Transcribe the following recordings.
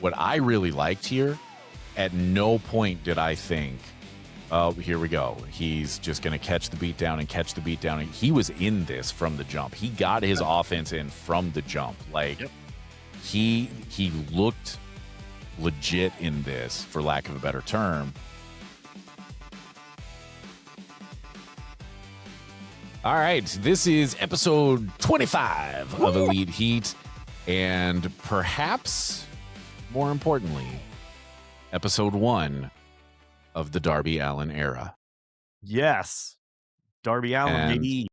what I really liked here, at no point did I think, oh, here we go. He's just going to catch the beat down and catch the beat down. And he was in this from the jump. He got his offense in from the jump. Like, he looked legit in this, for lack of a better term. All right, this is episode 25 of Elite Heat, and perhaps more importantly, episode 1 of the Darby Allin era. Yes, Darby Allin, baby.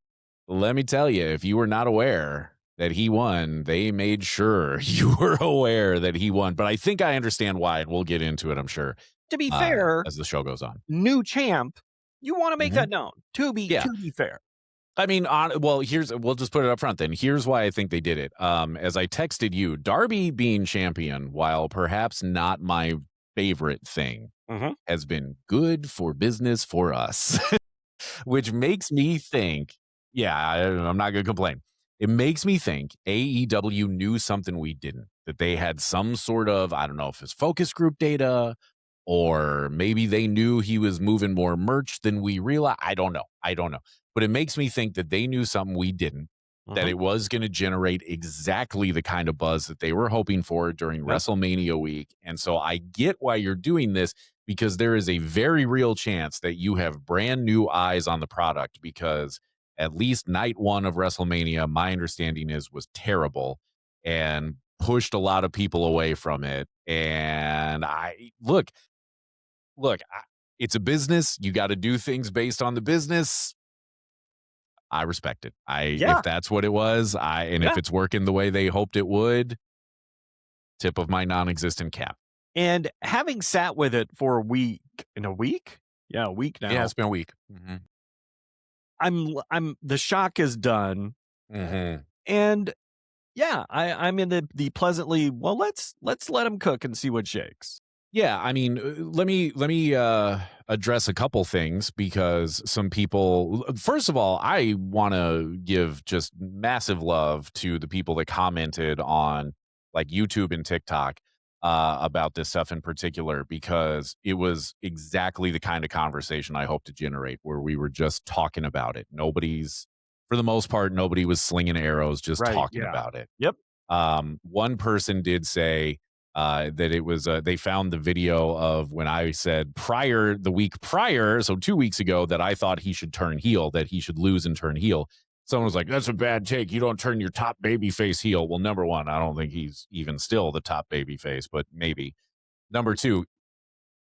Let me tell you, if you were not aware that he won, they made sure you were aware that he won. But I think I understand why, and we'll get into it, I'm sure. To be fair, as the show goes on, new champ, you want to make that known. To be fair. I mean, we'll just put it up front then. Here's why I think they did it. As I texted you, Darby being champion, while perhaps not my favorite thing, has been good for business for us, which makes me think, I'm not going to complain. It makes me think AEW knew something we didn't, that they had some sort of, I don't know if it's focus group data, or maybe they knew he was moving more merch than we realized. I don't know. But it makes me think that they knew something we didn't, that it was going to generate exactly the kind of buzz that they were hoping for during WrestleMania week. And so I get why you're doing this, because there is a very real chance that you have brand new eyes on the product, because at least night 1 of WrestleMania, my understanding was terrible and pushed a lot of people away from it. And look, it's a business. You got to do things based on the business. I respect it. If that's what it was, if it's working the way they hoped it would, tip of my non-existent cap. And having sat with it for a week now. Yeah, it's been a week. The shock is done. And I'm in the pleasantly, well, let's let him cook and see what shakes. Yeah, I mean, let me address a couple things, because some people, first of all, I want to give just massive love to the people that commented on like YouTube and TikTok about this stuff in particular, because it was exactly the kind of conversation I hope to generate, where we were just talking about it. For the most part, nobody was slinging arrows, just talking about it. Yep. One person did say that it was they found the video of when I said the week prior, so 2 weeks ago, that I thought he should turn heel, that he should lose and turn heel. Someone was like, that's a bad take. You don't turn your top babyface heel. Well, number one, I don't think he's even still the top babyface, but maybe. Number two,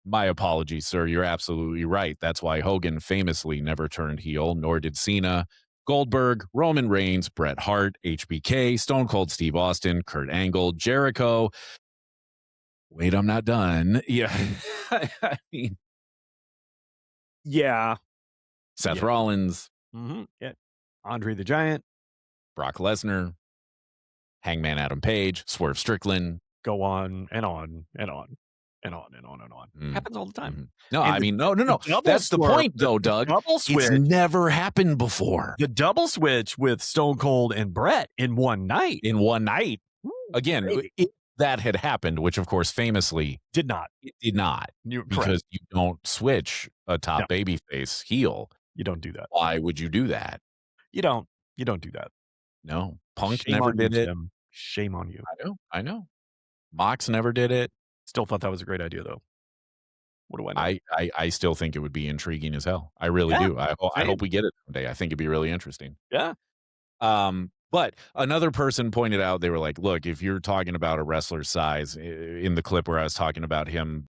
my apologies, sir. You're absolutely right. That's why Hogan famously never turned heel, nor did Cena, Goldberg, Roman Reigns, Bret Hart, HBK, Stone Cold Steve Austin, Kurt Angle, Jericho. Wait, I'm not done. Yeah. I mean, Seth Rollins. Yeah. Andre the Giant. Brock Lesnar. Hangman Adam Page. Swerve Strickland. Go on and on and on and on and on and on. Happens all the time. No, and I mean, no. That's the point, though, Doug. It's never happened before. The double switch with Stone Cold and Bret in one night. Ooh, again, that had happened, which of course famously did not. It did not, because you don't switch a top babyface heel. You don't do that. Why would you do that? You don't do that. No, Punk never did it. Shame on you. I know. Mox never did it. Still thought that was a great idea, though. What do I know? I still think it would be intriguing as hell. I really do. I hope we get it someday. I think it'd be really interesting. Yeah. But another person pointed out, they were like, look, if you're talking about a wrestler's size, in the clip where I was talking about him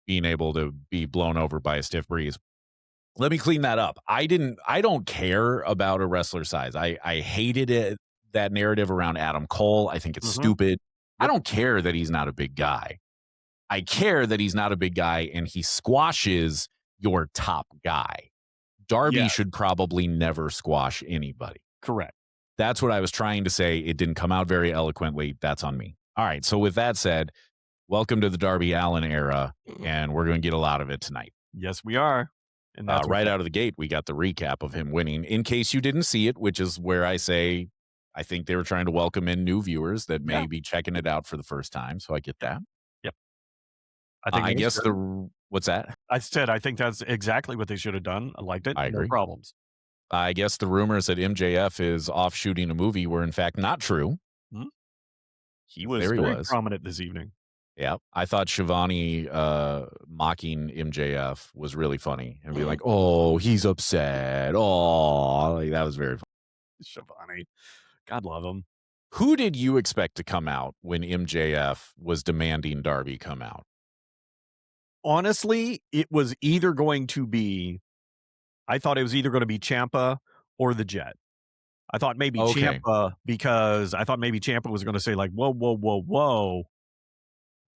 being able to be blown over by a stiff breeze, let me clean that up. I don't care about a wrestler's size. I hated it, that narrative around Adam Cole. I think it's stupid. I don't care that he's not a big guy. I care that he's not a big guy and he squashes your top guy. Darby should probably never squash anybody. Correct. That's what I was trying to say. It didn't come out very eloquently. That's on me. All right. So with that said, welcome to the Darby Allin era, and we're going to get a lot of it tonight. Yes, we are. And right out of the gate, we got the recap of him winning. In case you didn't see it, which is where I say I think they were trying to welcome in new viewers that may be checking it out for the first time. So I get that. Yep. I think I it was guess good. what's that? I said I think that's exactly what they should have done. I liked it. I No agree. problems. I guess the rumors that MJF is off shooting a movie were in fact not true. Mhm. He 'Cause was there he very was. prominent this evening. Yeah, I thought Shivani mocking MJF was really funny and be like, "Oh, he's upset. Oh, like, that was very fun." Shivani. God love him. Who did you expect to come out when MJF was demanding Darby come out? Honestly, it was either going to be I thought it was either gonna be Champa or the Jet. I thought maybe Okay. Champa because I thought maybe Champa was gonna say like, "Whoa, whoa, whoa, whoa,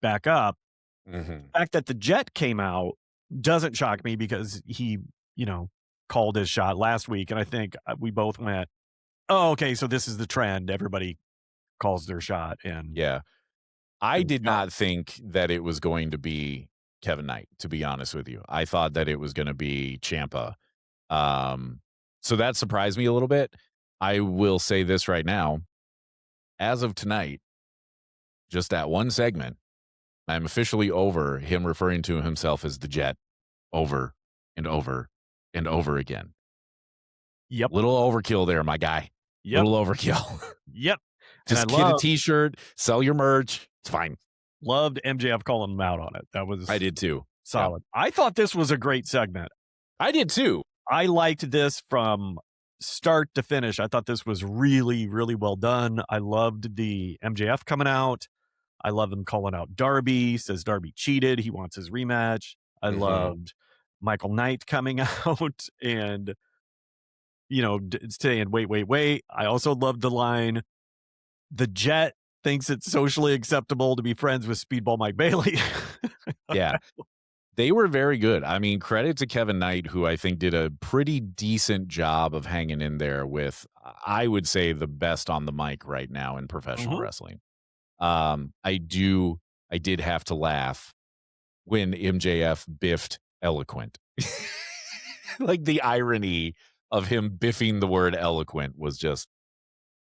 back up." Mhm. The fact that the Jet came out doesn't shock me because he, you know, called his shot last week, and I think, we both went, "Oh, okay, so this is the trend. Everybody calls their shot," and Yeah. I there did we go. not think that it was going to be Kevin Knight, to be honest with you. I thought that it was gonna be Champa. Um, so that surprised me a little bit. I will say this right now. As of tonight, just that one segment, I'm officially over him referring to himself as the Jet over and over and over again. Yep, Little overkill there, my guy. yep, Little overkill. yep, and I Just get a t-shirt, sell your merch. It's fine. loved MJF calling him out on it. That I was did too. Yeah. solid. I thought this was a great segment. I did too. I liked this from start to finish. I thought this was really, really well done. I loved the MJF coming out. I love him calling out Darby, says Darby cheated. He wants his rematch. I Mhm. loved Michael Knight coming out and, you know, saying, wait, wait, wait. I also loved the line, the Jet thinks it's socially acceptable to be friends with Speedball Mike Bailey. Yeah. They were very good. I mean, credit to Kevin Knight, who I think did a pretty decent job of hanging in there with, I would say, the best on the mic right now in professional Mhm. wrestling. I did have to laugh when MJF biffed eloquent. Like the irony of him biffing the word eloquent was just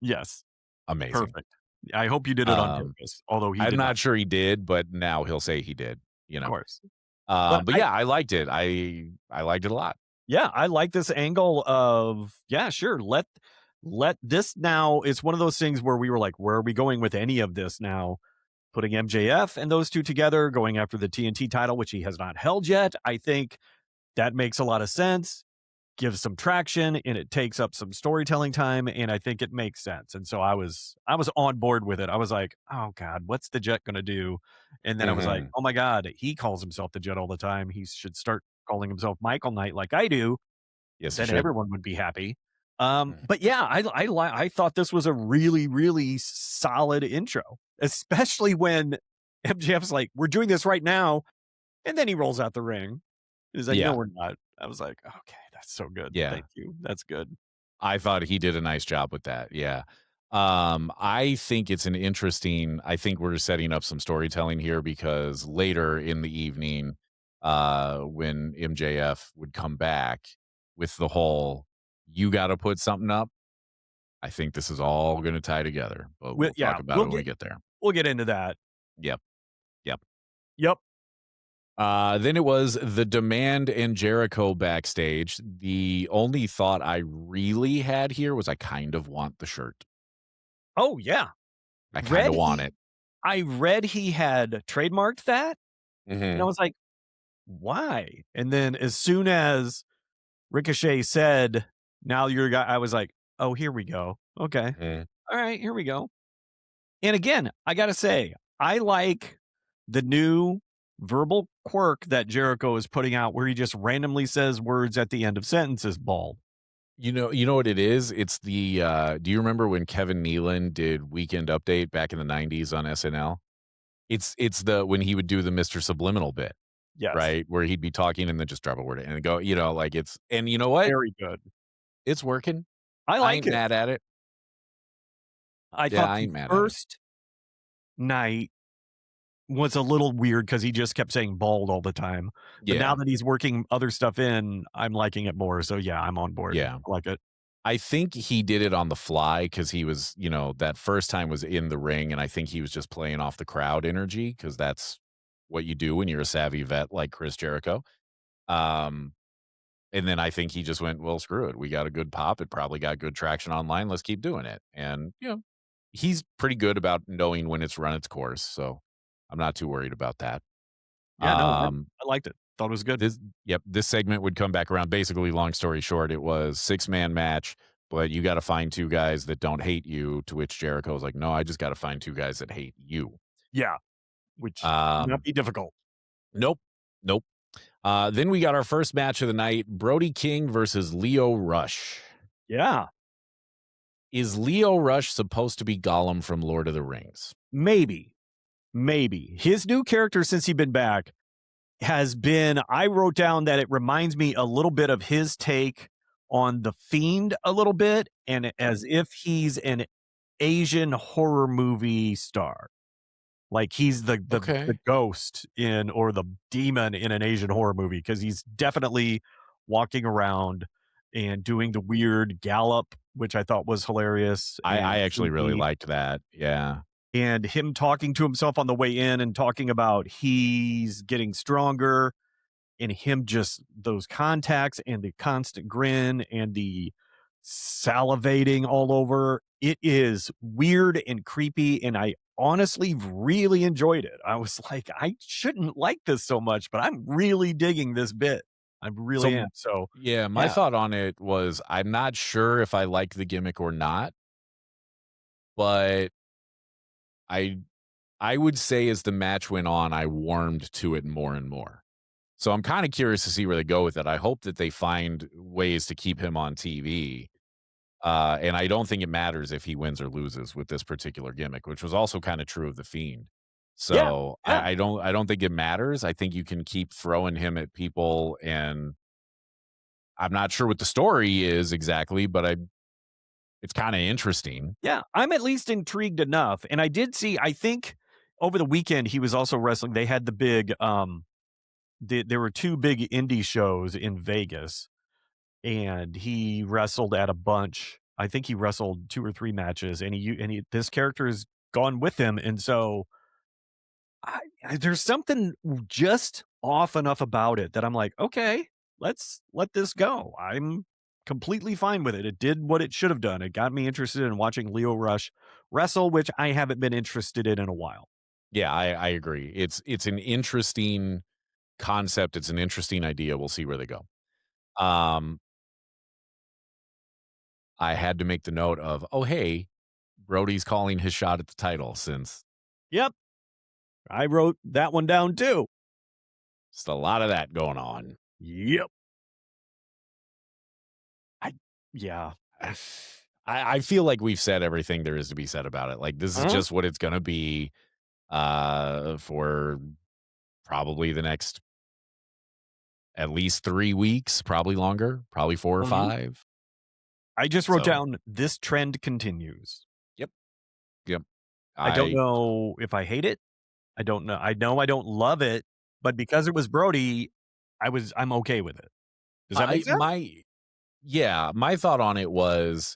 Yes, amazing. perfect. I hope you did it on Um, purpose, although he I'm did not, not sure he did, but now he'll say he did, you of know. course. But But yeah, I liked it. I liked it a lot. yeah, I like this angle of, yeah, sure, let this now it's one of those things where we were like, where are we going with any of this now? Putting MJF and those two together, going after the TNT title, which he has not held yet. I think that makes a lot of sense, gives some traction, and it takes up some storytelling time, and I think it makes sense. And so I was on board with it. I was like, "Oh god, what's the Jet gonna do?" And then I was like, Mhm. "Oh my god, he calls himself the Jet all the time. He should start calling himself Michael Knight like I do, Yes, he then should. everyone would be happy." Mhm. But yeah, I thought this was a really, really solid intro, especially when MJF's like, "We're doing this right now," and then he rolls out the ring. He's like, "No, Yeah. we're not." I was like, "Okay, that's so good. Yeah. Thank you. That's good." I thought he did a nice job with that. Yeah. I think it's an interesting I think we're setting up some storytelling here because later in the evening, when MJF would come back with the whole "you gotta put something up," I think this is all gonna tie together, but we'll Yeah, talk about it when we get there. we'll get into that. Yep. Yep. Yep. Then it was the Demand and Jericho backstage. The only thought I really had here was I kind of want the shirt. Oh yeah. I kind Read of want he it. I read he had trademarked that, and I Mhm. was like, "Why?" And then as soon as Ricochet said, "Now you're a guy," I was like, "Oh, here we go. Okay. Mhm. All right, here we go." And again, I gotta say, I like the new verbal quirk that Jericho is putting out where he just randomly says words at the end of sentences bald. You know what it is? It's the, do you remember when Kevin Nealon did Weekend Update back in the '90s on SNL? It's the when he would do the Mr. Subliminal bit, Yes. right? Where he'd be talking and then just drop a word and go, like it's and you know what? Very good. It's working. I I like ain't it. mad at it. I Yeah, thought I the ain't mad at it. first night was a little weird because he just kept saying bald all the time. But now Yeah. that he's working other stuff in, I'm liking it more. So yeah, I'm on board. Yeah. I like it. I think he did it on the fly because he was, that first time was in the ring, and I think he was just playing off the crowd energy because that's what you do when you're a savvy vet like Chris Jericho. Um, and then I think he just went, well, screw it. We got a good pop. It probably got good traction online. Let's keep doing it. And, he's pretty good about knowing when it's run its course. So I'm not too worried about that. Yeah, no, Um, I liked it. Thought it was good. this segment would come back around. Basically, long story short, it was 6-man match, but you got to find two guys that don't hate you. To which Jericho was like, no, I just got to find two guys that hate you. Yeah, which should not Um, be difficult. nope. Nope. Then we got our first match of the night, Brody King versus Lio Rush. Yeah, Is Lio Rush supposed to be Gollum from Lord of the Rings? maybe. His new character since he's been back has been, I wrote down that it reminds me a little bit of his take on The Fiend a little bit, and as if he's an Asian horror movie star. Like he's the Okay. ghost in or the demon in an Asian horror movie because he's definitely walking around and doing the weird gallop, which I thought was hilarious I and actually really creepy. liked that. Yeah. And him talking to himself on the way in and talking about he's getting stronger and him just those contacts and the constant grin and the salivating all over. It is weird and creepy. And I honestly really enjoyed it. I was like, I shouldn't like this so much, but I'm really digging this bit. I really So, am. So, yeah, my yeah. thought on it was I'm not sure if I like the gimmick or not, but I I would say as the match went on, I warmed to it more and more. So I'm kind of curious to see where they go with it. I hope that they find ways to keep him on TV. And I don't think it matters if he wins or loses with this particular gimmick, which was also kind of true of the Fiend. Yeah. So Yeah. I don't think it matters. I think you can keep throwing him at people, and I'm not sure what the story is exactly, but it's kind of interesting. Yeah, I'm at least intrigued enough. And I did see, I think over the weekend he was also wrestling. They had the big there were two big indie shows in Vegas and he wrestled at a bunch. I think he wrestled 2 or 3 matches and he this character has gone with him and so there's something just off enough about it that I'm like, "Okay, let's let this go." I'm completely fine with it. It did what it should have done. It got me interested in watching Lio Rush wrestle, which I haven't been interested in a while. Yeah, I agree. It's an interesting concept. It's an interesting idea. We'll see where they go. Um, I had to make the note of, oh hey, Brody's calling his shot at the title since Yep, I wrote that one down too. just a lot of that going on. Yep. I yeah. I feel like we've said everything there is to be said about it. Like this is Uh-huh. just what it's gonna be for probably the next at least 3 weeks, probably longer, probably 4 or Mhm. 5. I just wrote So, down, "This trend continues." yep, yep. I don't I know if I hate it. I know I don't love it, but because it was Brody, I'm okay with it. Does that make I sense? my yeah, my thought on it was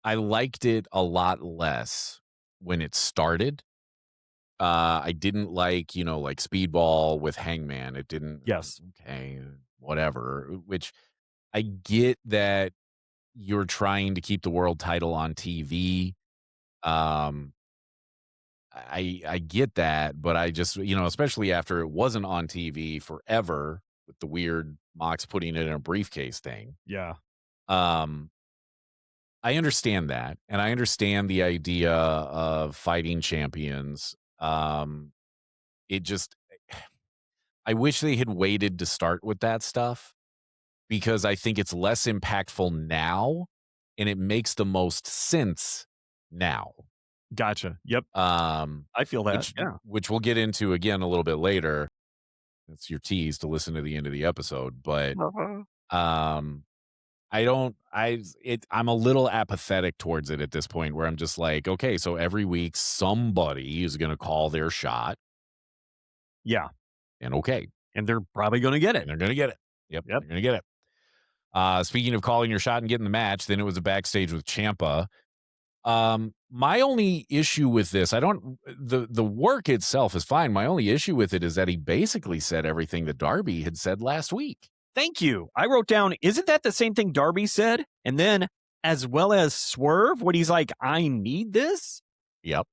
I liked it a lot less when it started. I didn't like, like Speedball with Hangman. It didn't Yes. okay, whatever, which I get that you're trying to keep the world title on TV. Um, I get that, but I just, especially after it wasn't on TV forever with the weird Mox putting it in a briefcase thing. Yeah. Um, I understand that, and I understand the idea of fighting champions. It just I wish they had waited to start with that stuff because I think it's less impactful now and it makes the most sense now. Gotcha. Yep. Um, I feel that. which Yeah. which we'll get into again a little bit later. That's your tease to listen to the end of the episode, but Uh-huh. um I don't I'm a little apathetic towards it at this point where I'm just like, okay, so every week somebody is going to call their shot Yeah. and okay, And they're probably gonna get and it. they're going to get it. Yep, Yep. they're going to get it. Speaking of calling your shot and getting the match, then it was a backstage with Champa. My only issue with this, the work itself is fine. My only issue with it is that he basically said everything that Darby had said last week. Thank you. I wrote down, isn't that the same thing Darby said? And then, as well as Swerve, when he's like, I need this? Yep.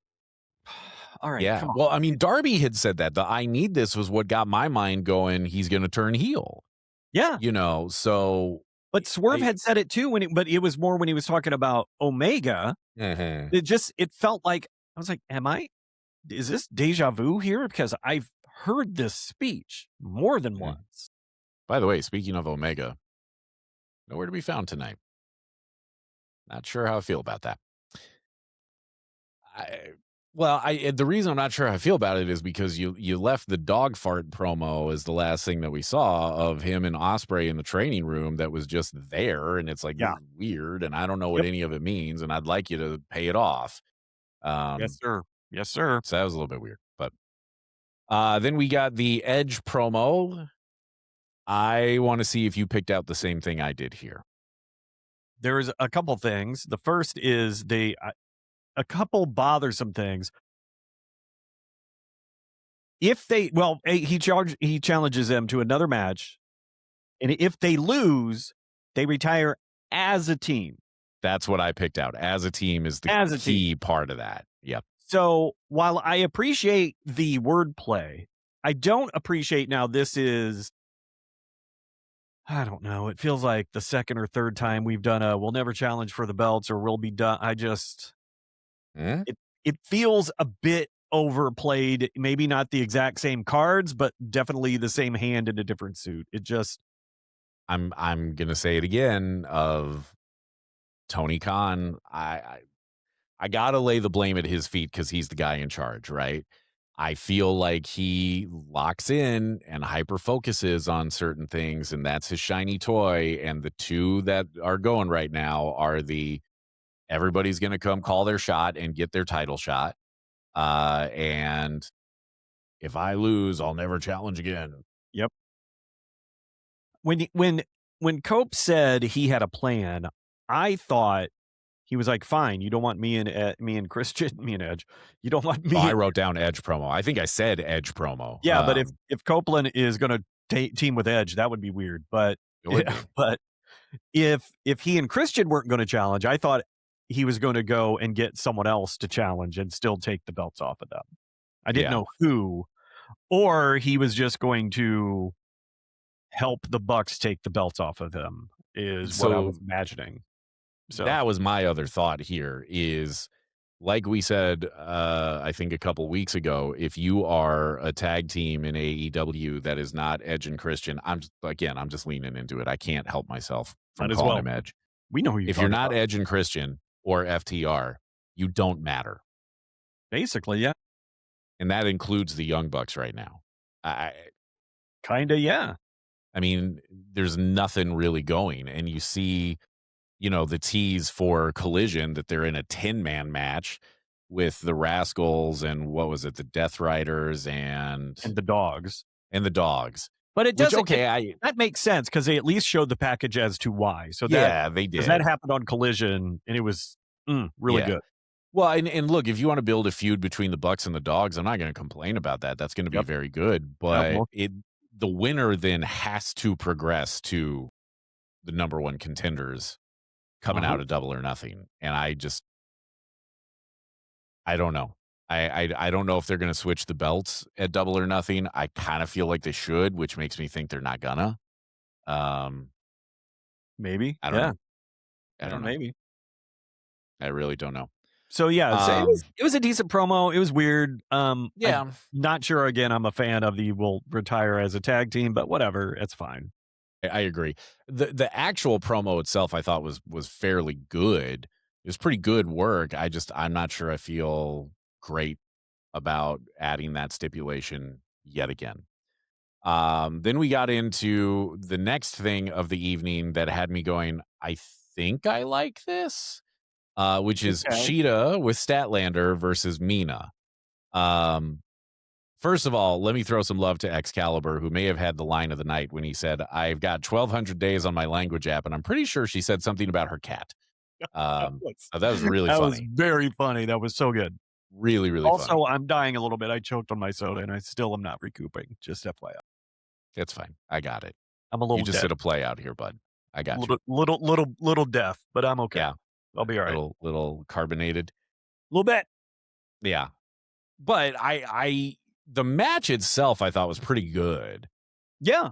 All right. Yeah. Come on. Well, I mean, Darby had said that. The I need this was what got my mind going. He's going to turn heel. Yeah. So. But Swerve had said it too, but it was more when he was talking about Omega. Mm-hmm. It felt like, I was like, is this deja vu here? Because I've heard this speech more than once. By the way, speaking of Omega, nowhere to be found tonight. Not sure how I feel about that. The reason I'm not sure how I feel about it is because you left the dog fart promo as the last thing that we saw of him and Ospreay in the training room that was just there, and it's like weird, and I don't know what any of it means, and I'd like you to pay it off. Yes, sir. Yes, sir. So that was a little bit weird, but then we got the Edge promo. I want to see if you picked out the same thing I did here. There's a couple things. The first is a couple bothersome things. If he challenges them to another match, and if they lose, they retire as a team. That's what I picked out. As a team is the key part of that. Yep. So while I appreciate the wordplay, I don't appreciate now this is, I don't know. It feels like the second or third time we've done we'll never challenge for the belts or we'll be done. It feels a bit overplayed. Maybe not the exact same cards, but definitely the same hand in a different suit. It just. I'm going to say it again of Tony Khan. I got to lay the blame at his feet because he's the guy in charge, right? I feel like he locks in and hyper focuses on certain things, and that's his shiny toy. And the two that are going right now are everybody's going to come call their shot and get their title shot. And if I lose, I'll never challenge again. Yep. When Cope said he had a plan, I thought he was like, fine, you don't want me and Edge. You don't want me. I wrote down Edge promo. I think I said Edge promo. Yeah, but if Copeland is going to team with Edge, that would be weird. But if he and Christian weren't going to challenge, I thought he was going to go and get someone else to challenge and still take the belts off of them. I didn't know who, or he was just going to help the Bucks take the belts off of them is what I was imagining. So that was my other thought here is, like we said, I think a couple weeks ago, if you are a tag team in AEW that is not Edge and Christian, I'm just leaning into it. I can't help myself from calling him Edge. We know who if you're not Edge and Christian or FTR, you don't matter. Basically, yeah. And that includes the Young Bucks right now. Kinda, yeah. I mean, there's nothing really going, and you see, the tease for Collision that they're in a 10-man match with the Rascals and what was it, the Death Riders and the Dogs. But it doesn't. That makes sense because they at least showed the package as to why. So they did. Because that happened on Collision, and it was really good. Well, and look, if you want to build a feud between the Bucks and the Dogs, I'm not going to complain about that. That's going to be very good. But the winner then has to progress to the number one contenders coming out of Double or Nothing. And I don't know. I don't know if they're going to switch the belts at Double or Nothing. I kind of feel like they should, which makes me think they're not gonna. Maybe. I don't know. I don't know. Maybe. I really don't know. So yeah, it was a decent promo. It was weird. I'm not sure. Again, I'm a fan of we'll retire as a tag team, but whatever, it's fine. I agree. The actual promo itself, I thought was fairly good. It was pretty good work. I'm not sure I feel great about adding that stipulation yet again. Then we got into the next thing of the evening that had me going, I think I like this. Which is Sheeta with Statlander versus Mina. First of all, let me throw some love to Excalibur, who may have had the line of the night when he said, I've got 1,200 days on my language app, and I'm pretty sure she said something about her cat. Um, was that was really that was funny. very funny. That was so good. Really, really funny. Also, I'm dying a little bit. I choked on my soda, and I still am not recouping, just FYI. It's fine. I got it. I'm a You little just dead. hit a play out here, bud. I got you. Little deaf, but I'm okay. Yeah. I'll be alright. Little carbonated. Little bit. Yeah. But the match itself I thought was pretty good. Yeah.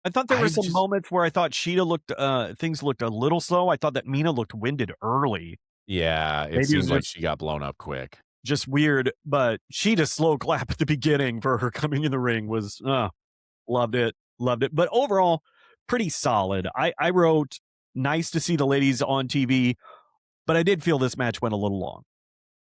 I thought there were I some just moments where I thought Sheeta looked, things looked a little slow. I thought that Mina looked winded early. Yeah, it Maybe it was seemed like just she got blown up quick. just weird, but Sheeta's slow clap at the beginning for her coming in the ring was, loved it, loved it. But overall, pretty solid. I wrote, "Nice to see the ladies on TV," but I did feel this match went a little long.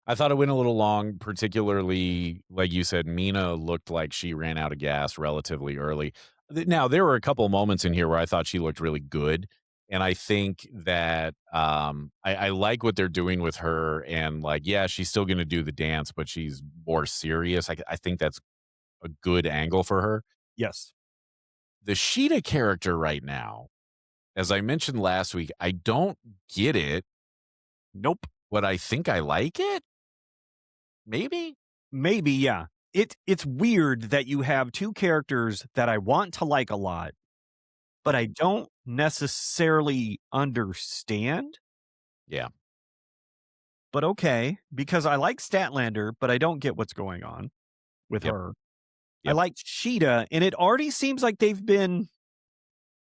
I thought it went a little long, particularly, like you said, Mina looked like she ran out of gas relatively early. Now, there were a couple moments in here where I thought she looked really good, and I think that, I like what they're doing with her and, like, yeah, she's still gonna do the dance, but she's more serious. I think that's a good angle for her. Yes. The Sheeta character right now, as I mentioned last week, I don't get it, Nope. but I think I like it? Maybe? Maybe, yeah. It's weird that you have 2 characters that I want to like a lot, but I don't necessarily understand, Yeah. but okay, because I like Statlander, but I don't get what's going on with Yep. her. I Yep. like Sheeta, and it already seems like they've been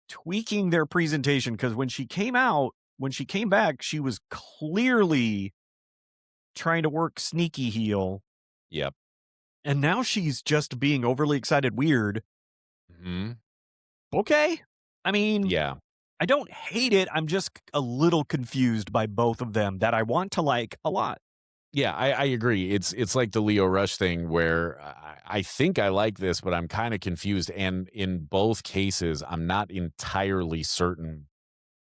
tweaking their presentation because when she came back, she was clearly trying to work sneaky heel, Yep. and now she's just being overly excited weird. Mhm. Okay. I mean, Yeah. I don't hate it. I'm just a little confused by both of them that I want to like a lot. Yeah, I agree. It's like the Lio Rush thing where I think I like this, but I'm kinda confused, and in both cases, I'm not entirely certain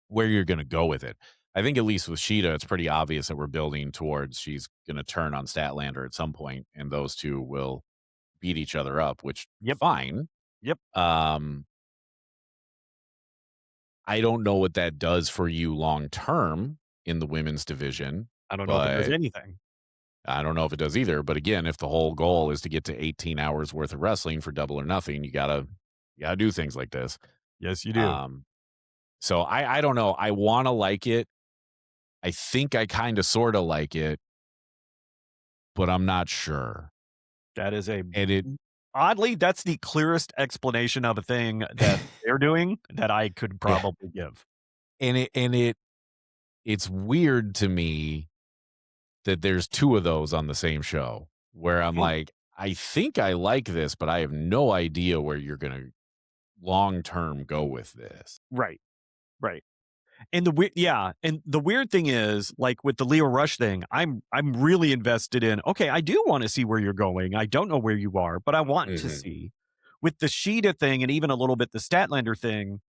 where you're gonna go with it. I think at least with Sheeta, it's pretty obvious that we're building towards she's gonna turn on Statlander at some point, and those 2 will beat each other up, which Yep. fine. Yep. Um, I don't know what that does for you long term in the women's division, I don't know if it does but anything. I don't know if it does either. But again, if the whole goal is to get to 18 hours worth of wrestling for double or nothing, you gotta do things like this. Yes, you do. Um, so I don't know. I wanna like it. I think I kinda sorta like it, but I'm not sure. That is a And it oddly, that's the clearest explanation of a thing that they're doing that I could yeah, probably give. it's weird to me that there's 2 of those on the same show where I'm Yeah. like, I think I like this, but I have no idea where you're gonna long term go with this. Right. Right. And the weird thing is, like with the Leo Rush thing, I'm really invested in, okay, I do want to see where you're going. I don't know where you are, but I want to Mhm. see. With the Sheeta thing and even a little bit the Statlander thing,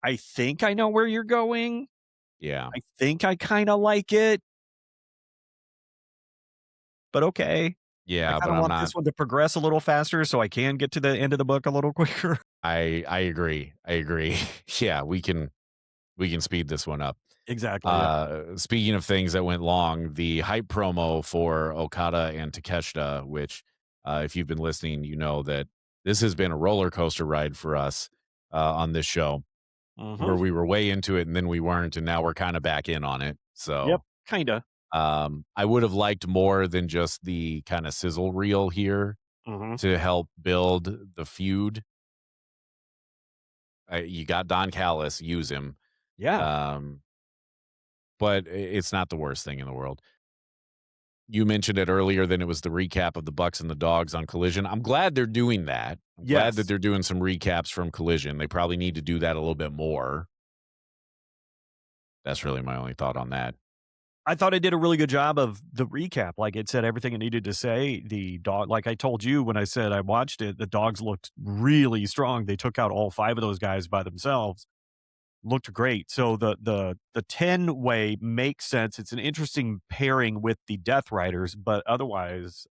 I think I know where you're going. Yeah. I think I kind of like it, but okay. I Yeah, kind but of I'm want not this one to progress a little faster so I can get to the end of the book a little quicker. I agree. I agree. Yeah, we can speed this one up. Exactly. Yeah. Speaking of things that went long, the hype promo for Okada and Takeshita, which, if you've been listening, you know that this has been a roller coaster ride for us on this show, where Hmm. we were way into it and then we weren't, and now we're kind of back in on it. Yep. So, Kind of. I would have liked more than just the kind of sizzle reel here Hmm. to help build the feud. You got Don Callis, use him. Yeah. Um, but it's not the worst thing in the world. You mentioned it earlier, then it was the recap of the Bucks and the Dogs on Collision. I'm glad they're doing that. I'm glad that Yes. they're doing some recaps from Collision. They probably need to do that a little bit more. That's really my only thought on that. I thought I did a really good job of the recap. Like it said everything it needed to say. The dog, like I told you when I said I watched it, the dogs looked really strong. They took out all 5 of those guys by themselves. Looked great. So the 10 way makes sense. It's an interesting pairing with the Death Riders, but otherwise,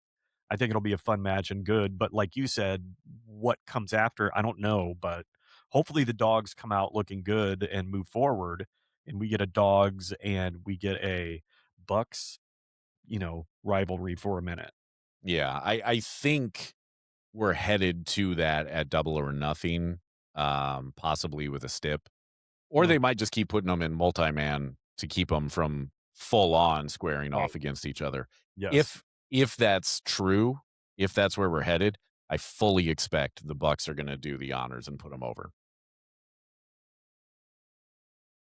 I think it'll be a fun match and good. But like you said, what comes after, I don't know. But hopefully the dogs come out looking good and move forward. and we get a dogs and we get a Bucks, rivalry for a minute. Yeah, I think we're headed to that at Double or Nothing, possibly with a stip, or Mm. they might just keep putting them in multi-man to keep them from full on squaring Right. off against each other. Yes. If that's true, if that's where we're headed, I fully expect the Bucks are going to do the honors and put them over.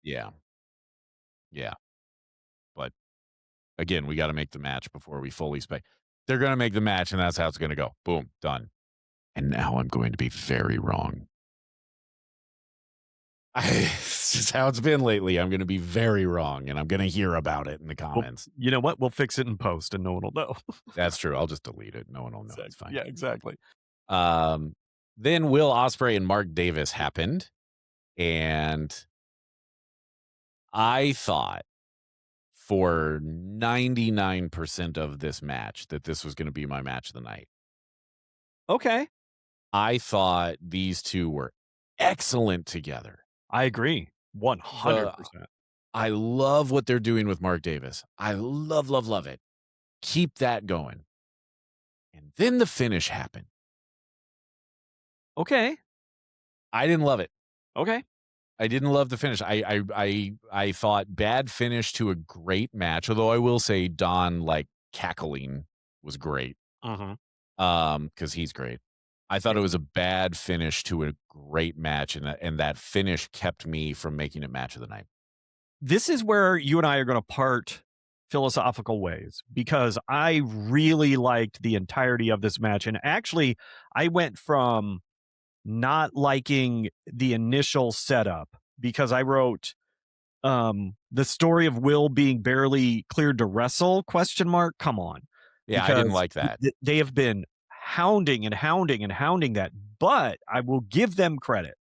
Yeah, yeah, but again, we got to make the match before we fully spec. They're going to make the match, and that's how it's going to go. Boom, done. And now I'm going to be very wrong. It's just how it's been lately. I'm going to be very wrong, and I'm going to hear about it in the Well, comments. you know what? We'll fix it in post and no one will know. That's true. I'll just delete it. No one will know. It's fine. Yeah, exactly. Um, then Will Ospreay and Mark Davis happened, and I thought for 99% of this match that this was going to be my match of the night. Okay. I thought these two were excellent together. I agree. 100%. I love what they're doing with Mark Davis. I love, love, love it. Keep that going. And then the finish happened. Okay. I didn't love it. Okay. I didn't love the finish. I thought bad finish to a great match, although I will say Don like cackling was great. Because he's great. I thought it was a bad finish to a great match, and that finish kept me from making it match of the night. This is where you and I are going to part philosophical ways because I really liked the entirety of this match. And actually, I went from not liking the initial setup because I wrote the story of Will being barely cleared to wrestle ? Come on. Yeah, I didn't Because like that. they have been hounding and hounding and hounding that, but I will give them credit.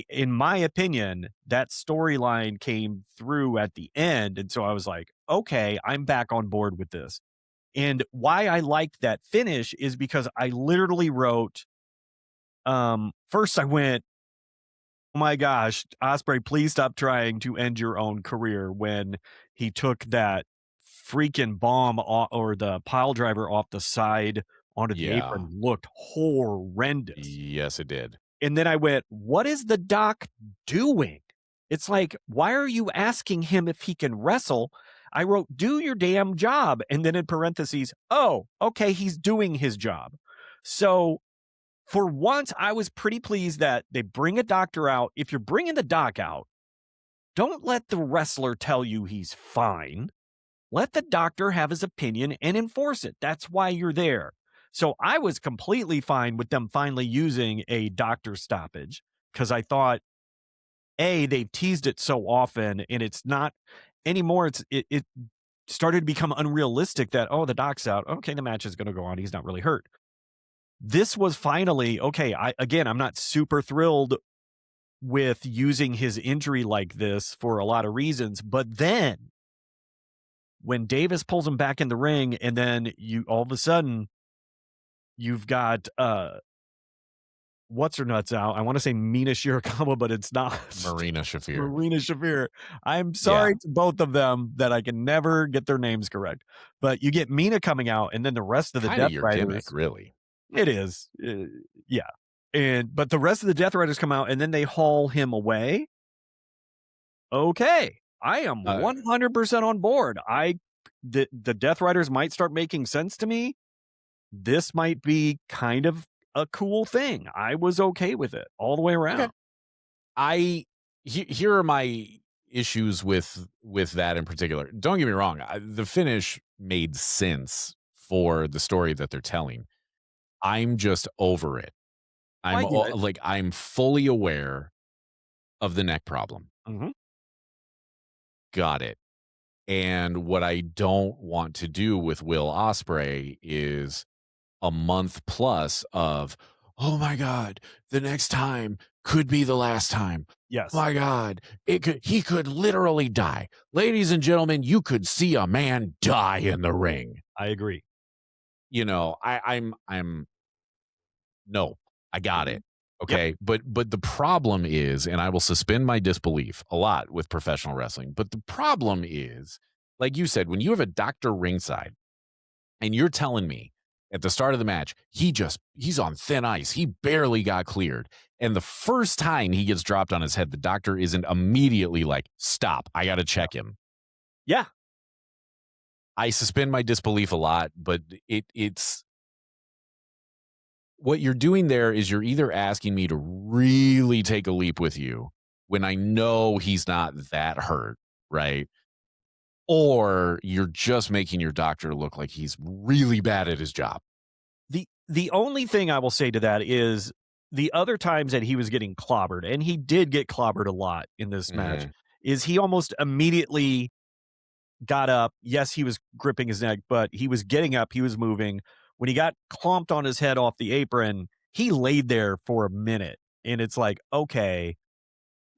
In my opinion, that storyline came through at the end. And so I was like, okay, I'm back on board with this. And why I liked that finish is because I literally wrote, first I went, oh my gosh, Ospreay, please stop trying to end your own career when he took that freaking bomb or the pile driver off the side onto the Yeah. apron looked horrendous. Yes, it did. And then I went, what is the doc doing? It's like, why are you asking him if he can wrestle? I wrote, do your damn job. And then in parentheses, oh, okay, he's doing his job. So for once, I was pretty pleased that they bring a doctor out. If you're bringing the doc out, don't let the wrestler tell you he's fine. Let the doctor have his opinion and enforce it. That's why you're there. So I was completely fine with them finally using a doctor stoppage because I thought, they've teased it so often and it's not anymore. It started to become unrealistic that, the doc's out. Okay, the match is going to go on. He's not really hurt. This was finally, okay, I'm not super thrilled with using his injury like this for a lot of reasons, but then when Davis pulls him back in the ring and then all of a sudden you've got what's her nuts out. I want to say Mina Shirakawa, but it's not. Marina Shafir. Marina Shafir. I'm sorry to both of them that I can never get their names correct. But you get Mina coming out and then the rest of the Kinda Death your Riders. gimmick, really. It is. Yeah. But the rest of the Death Riders come out and then they haul him away. Okay. I am 100% on board. The Death Riders might start making sense to me. This might be kind of a cool thing. I was okay with it all the way around. Okay. Here are my issues with that in particular. Don't get me wrong. The finish made sense for the story that they're telling. I'm just over it. I'm fully aware of the neck problem. Mm-hmm. Got it. And what I don't want to do with Will Ospreay is a month plus of, oh my God, the next time could be the last time. Yes. Oh my God, he could literally die. Ladies and gentlemen, you could see a man die in the ring. I agree. I'm no, I got it. Okay. Yep. But the problem is, and I will suspend my disbelief a lot with professional wrestling, but the problem is, like you said, when you have a doctor ringside and you're telling me at the start of the match, he's on thin ice. He barely got cleared. And the first time he gets dropped on his head, the doctor isn't immediately like, stop, I got to check him. Yeah. I suspend my disbelief a lot, but it's what you're doing there is you're either asking me to really take a leap with you when I know he's not that hurt, right? Or you're just making your doctor look like he's really bad at his job. The only thing I will say to that is the other times that he was getting clobbered, and he did get clobbered a lot in this match, is he almost immediately got up. Yes, he was gripping his neck, but he was getting up, he was moving. When he got clomped on his head off the apron, he laid there for a minute. And it's like, okay.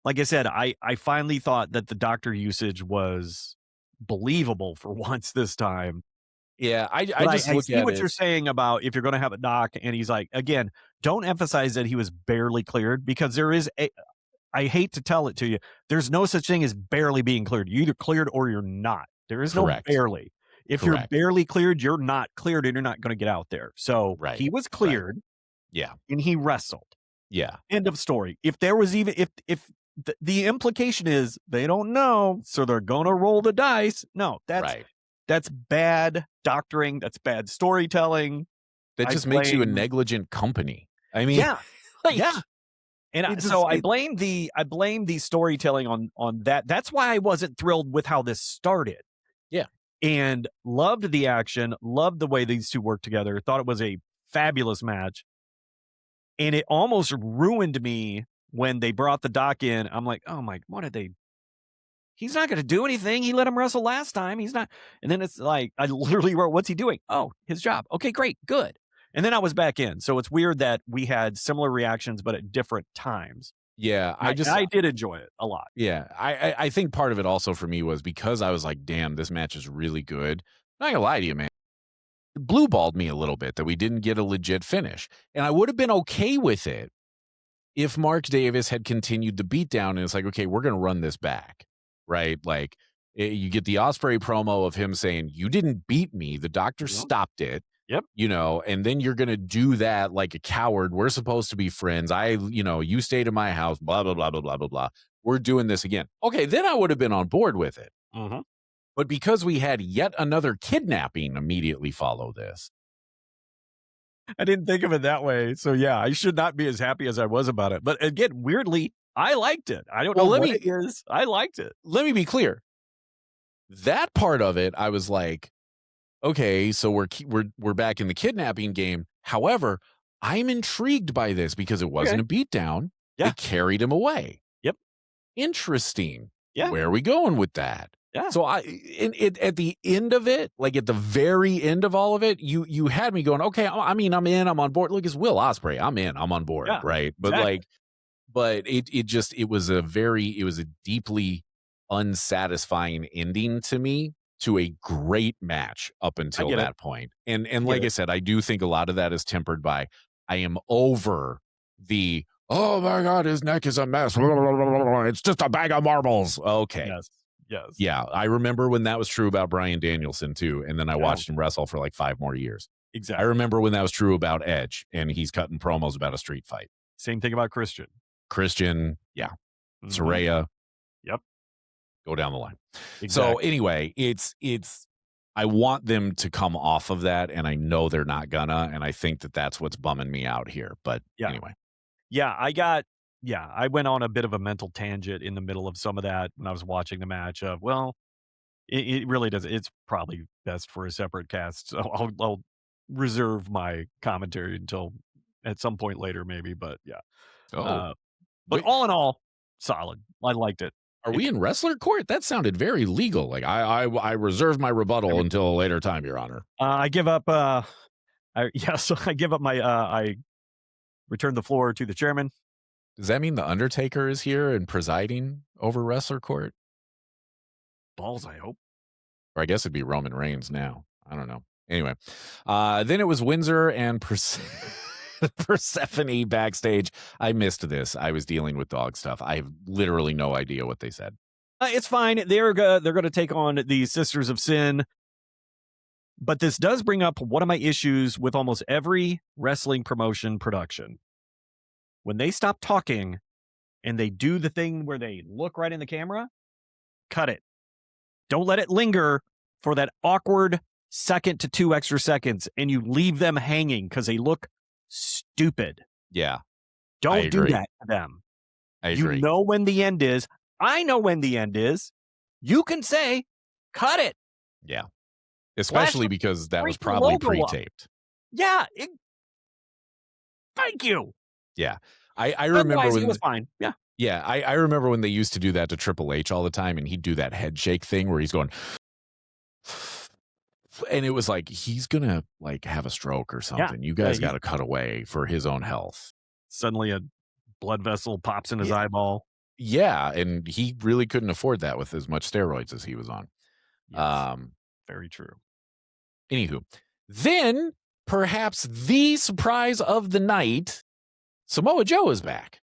Like I said, I finally thought that the doctor usage was believable for once this time. Yeah, I just look see at what it. you're saying about if you're going to have a doc, and he's like, again, don't emphasize that he was barely cleared, because there is I hate to tell it to you, there's no such thing as barely being cleared. You're either cleared or you're not. There is Correct. no barely. If you're barely cleared, you're not cleared, and you're not going to get out there. So he was cleared. Yeah. And he wrestled. Yeah. End of story. If there was even, if the implication is they don't know, so they're going to roll the dice. No, that's bad doctoring. That's bad storytelling. That just makes you a negligent company. I mean, yeah. And I blame the storytelling on that. That's why I wasn't thrilled with how this started. Yeah. And loved the action, loved the way these two worked together. Thought it was a fabulous match. And it almost ruined me when they brought the doc in. I'm like, oh my, what did they? He's not going to do anything. He let him wrestle last time. He's not. And then it's like, I literally wrote, what's he doing? Oh, his job. Okay, great. Good. And then I was back in. So it's weird that we had similar reactions, but at different times. Yeah. I did enjoy it a lot. Yeah. I think part of it also for me was because I was like, damn, this match is really good. I'm not going to lie to you, man. It blue balled me a little bit that we didn't get a legit finish. And I would have been okay with it if Mark Davis had continued the beatdown and it's like, okay, we're going to run this back. Right? Like you get the Ospreay promo of him saying, you didn't beat me. The doctor stopped it. Yep. And then you're going to do that like a coward. We're supposed to be friends. You stayed in my house, blah, blah, blah, blah, blah, blah, blah. We're doing this again. Okay. Then I would have been on board with it. Mm-hmm. But because we had yet another kidnapping immediately follow this. I didn't think of it that way. So yeah, I should not be as happy as I was about it. But again, weirdly, I liked it. I don't know what it is. I liked it. Let me be clear. That part of it, I was like, okay, so we're back in the kidnapping game. However, I'm intrigued by this because it wasn't a beatdown. Yeah. It carried him away. Yep. Interesting. Yeah. Where are we going with that? Yeah. So at the end of it, like at the very end of all of it, you had me going, okay, I'm in, I'm on board. Look, it's Will Ospreay. I'm in, I'm on board. Yeah, right. But exactly. but it was a deeply unsatisfying ending to me to a great match up until that point. And like I said, I do think a lot of that is tempered by I am over the, oh my God, his neck is a mess. It's just a bag of marbles. Okay. Yes. Yeah. I remember when that was true about Bryan Danielson too. And then I watched him wrestle for like 5 more years. Exactly. I remember when that was true about Edge and he's cutting promos about a street fight. Same thing about Christian. Yeah. Mm-hmm. Saraya. Yep. Go down the line. Exactly. So anyway, it's I want them to come off of that, and I know they're not gonna, and I think that's what's bumming me out here. But anyway. Yeah, I went on a bit of a mental tangent in the middle of some of that when I was watching the match of, well, it really does. It's probably best for a separate cast. So I'll reserve my commentary until at some point later, maybe, but yeah. But all in all, solid. I liked it. Are we in wrestler court? That sounded very legal. Like I reserve my rebuttal until a later time, Your Honor. I give up. So I give up my. I return the floor to the chairman. Does that mean the Undertaker is here and presiding over wrestler court? Balls, I hope. Or I guess it'd be Roman Reigns now. I don't know. Anyway, then it was Windsor and Persephone backstage. I missed this. I was dealing with dog stuff. I have literally no idea what they said. It's fine. They're going to take on the Sisters of Sin. But this does bring up one of my issues with almost every wrestling promotion production. When they stop talking and they do the thing where they look right in the camera, cut it. Don't let it linger for that awkward second to 2 extra seconds and you leave them hanging because they look stupid. Yeah. Don't do that to them. I agree. You know when the end is. I know when the end is. You can say, cut it. Yeah. Especially because that was probably pre-taped. Yeah. Thank you. Yeah. I remember when it was fine. Yeah. Yeah. I remember when they used to do that to Triple H all the time, and he'd do that head shake thing where he's going, and it was like, he's going to like have a stroke or something. You guys got to cut away for his own health. Suddenly a blood vessel pops in his eyeball. Yeah. And he really couldn't afford that with as much steroids as he was on. Yes. Very true. Anywho, then perhaps the surprise of the night, Samoa Joe is back.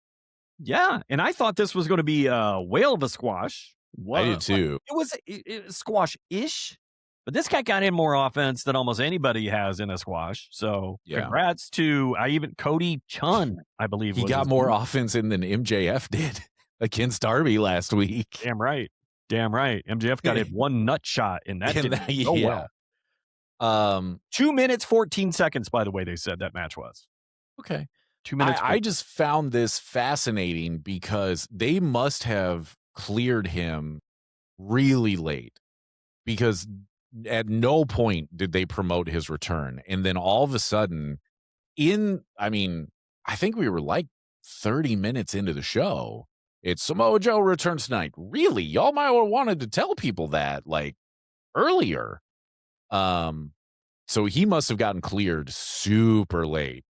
Yeah, and I thought this was going to be a whale of a squash. I did too. It was squash-ish, but this guy got in more offense than almost anybody has in a squash. So congrats to Cody Chun, I believe. He got more offense in than MJF did against Darby last week. Damn right. MJF got hit one nut shot, and that didn't go well. 2 minutes, 14 seconds, by the way, they said that match was. Okay. 2 minutes. I just found this fascinating because they must have cleared him really late, because at no point did they promote his return. And then all of a sudden I think we were like 30 minutes into the show. It's Samoa Joe returns tonight. Really? Y'all might have wanted to tell people that like earlier. So he must have gotten cleared super late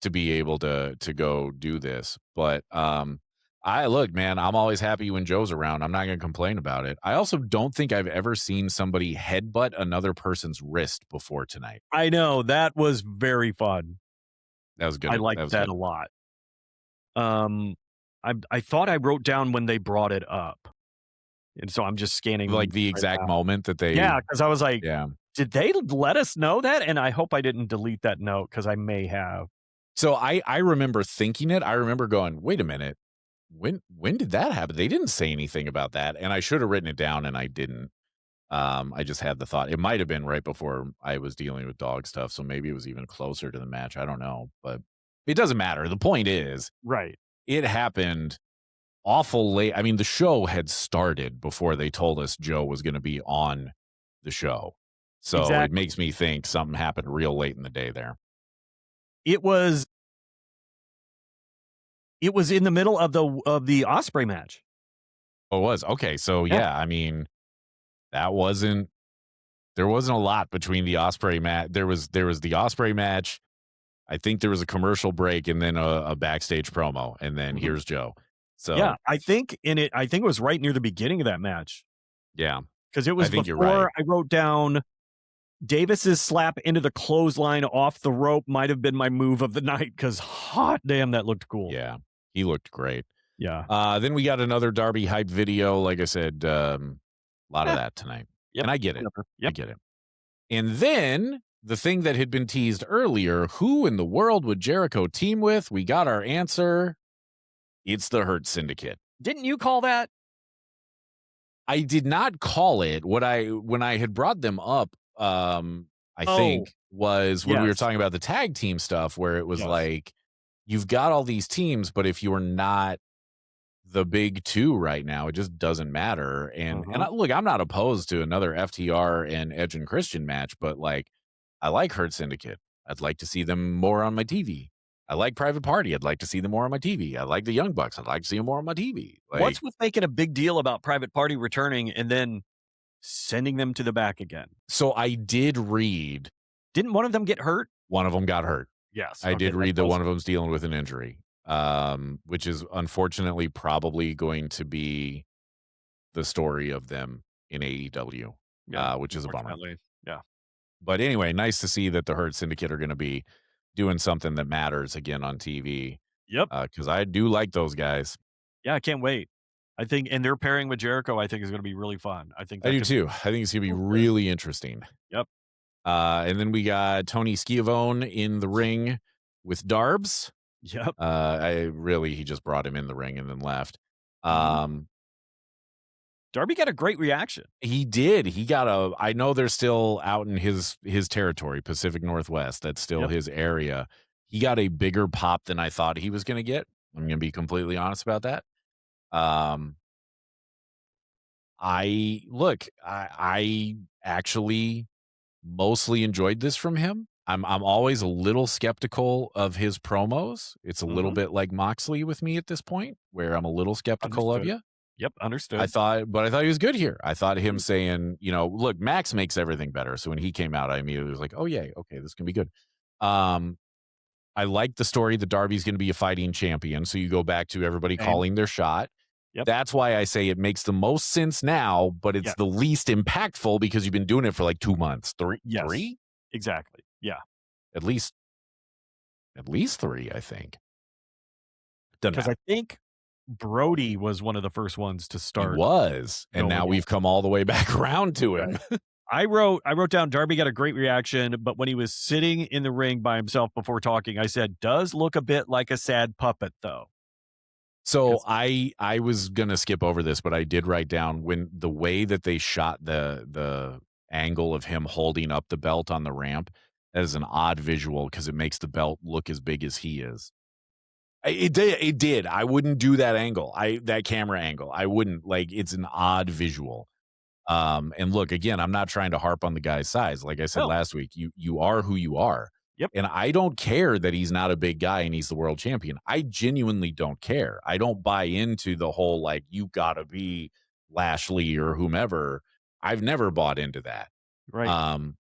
to be able to go do this. But I'm always happy when Joe's around. I'm not going to complain about it. I also don't think I've ever seen somebody headbutt another person's wrist before tonight. I know, that was very fun. That was good. I liked that a lot. I thought I wrote down when they brought it up. And so I'm just scanning like the exact moment that they. Yeah, because I was like, did they let us know that? And I hope I didn't delete that note, because I may have. So I remember thinking it. I remember going, wait a minute. When did that happen? They didn't say anything about that. And I should have written it down, and I didn't. I just had the thought. It might have been right before I was dealing with dog stuff. So maybe it was even closer to the match. I don't know. But it doesn't matter. The point is, it happened awful late. I mean, the show had started before they told us Joe was going to be on the show. So It makes me think something happened real late in the day there. It was in the middle of the Ospreay match. Oh, it was. Okay. So I mean, there wasn't a lot between the Ospreay match. There was the Ospreay match. I think there was a commercial break and then a backstage promo, and then here's Joe. So I think it was right near the beginning of that match. Yeah. Because it was before I wrote down Davis's slap into the clothesline off the rope might have been my move of the night, because hot damn, that looked cool. Yeah, he looked great. Yeah. Then we got another Darby hype video. Like I said, a lot of that tonight. Yep. And I get it. Yep. I get it. And then the thing that had been teased earlier, who in the world would Jericho team with? We got our answer. It's the Hurt Syndicate. Didn't you call that? I did not call it. When I had brought them up, I think was when we were talking about the tag team stuff, where it was like, you've got all these teams, but if you're not the big two right now, it just doesn't matter. And look, I'm not opposed to another FTR and Edge and Christian match, but like, I like Hurt Syndicate. I'd like to see them more on my TV. I like Private Party. I'd like to see them more on my TV. I like the Young Bucks. I'd like to see them more on my TV. Like, what's with making a big deal about Private Party returning and then sending them to the back again? So I did read. Didn't one of them get hurt? One of them got hurt. Yes. I did read that one of them's dealing with an injury, which is unfortunately probably going to be the story of them in AEW, which is a bummer. Yeah. But anyway, nice to see that the Hurt Syndicate are going to be doing something that matters again on TV. Yep. Because I do like those guys. Yeah, I can't wait. I think and their pairing with Jericho, I think, is gonna be really fun. I think I that do could be too. I think it's gonna be so good. really interesting. Yep. And then we got Tony Schiavone in the ring with Darbs. Yep. He just brought him in the ring and then left. Mhm. Um, Darby got a great reaction. he did. I know they're still out in his territory, Pacific Northwest. That's still Yep. his area. He got a bigger pop than I thought he was going to get. I'm going to be completely honest about that. Um, I actually mostly enjoyed this from him. I'm always a little skeptical of his promos. It's a little Mhm. bit like Moxley with me at this point, where I'm a little skeptical of Understood. you. Yep, understood. I thought he was good here. I thought him Mhm. saying, look, Max makes everything better. So when he came out, I immediately was like, oh yeah, okay, this can be good. Um, I like the story that Darby's going to be a fighting champion. So you go back to everybody Same. calling their shot. Yep. That's why I say it makes the most sense now, but it's Yes. the least impactful because you've been doing it for like 2 months, Yes. three, Exactly. Yeah. at least, three, I think. Doesn't Because I matter. think Brody was one of the first ones to He start was, and going now in. we've come all the way back around to Right. him. I wrote down Darby got a great reaction, but when he was sitting in the ring by himself before talking, I said, "Does look a bit like a sad puppet, though." So 'Cause I was gonna skip over this, but I did write down when the way that they shot the angle of him holding up the belt on the ramp. That is an odd visual because it makes the belt look as big as he is. It did. I wouldn't do that angle. That camera angle. I wouldn't like. It's an odd visual. And look, again, I'm not trying to harp on the guy's size. Like I said no. last week, you are who you are. Yep. And I don't care that he's not a big guy and he's the world champion. I genuinely don't care. I don't buy into the whole like you gotta be Lashley or whomever. I've never bought into that. Right. Um,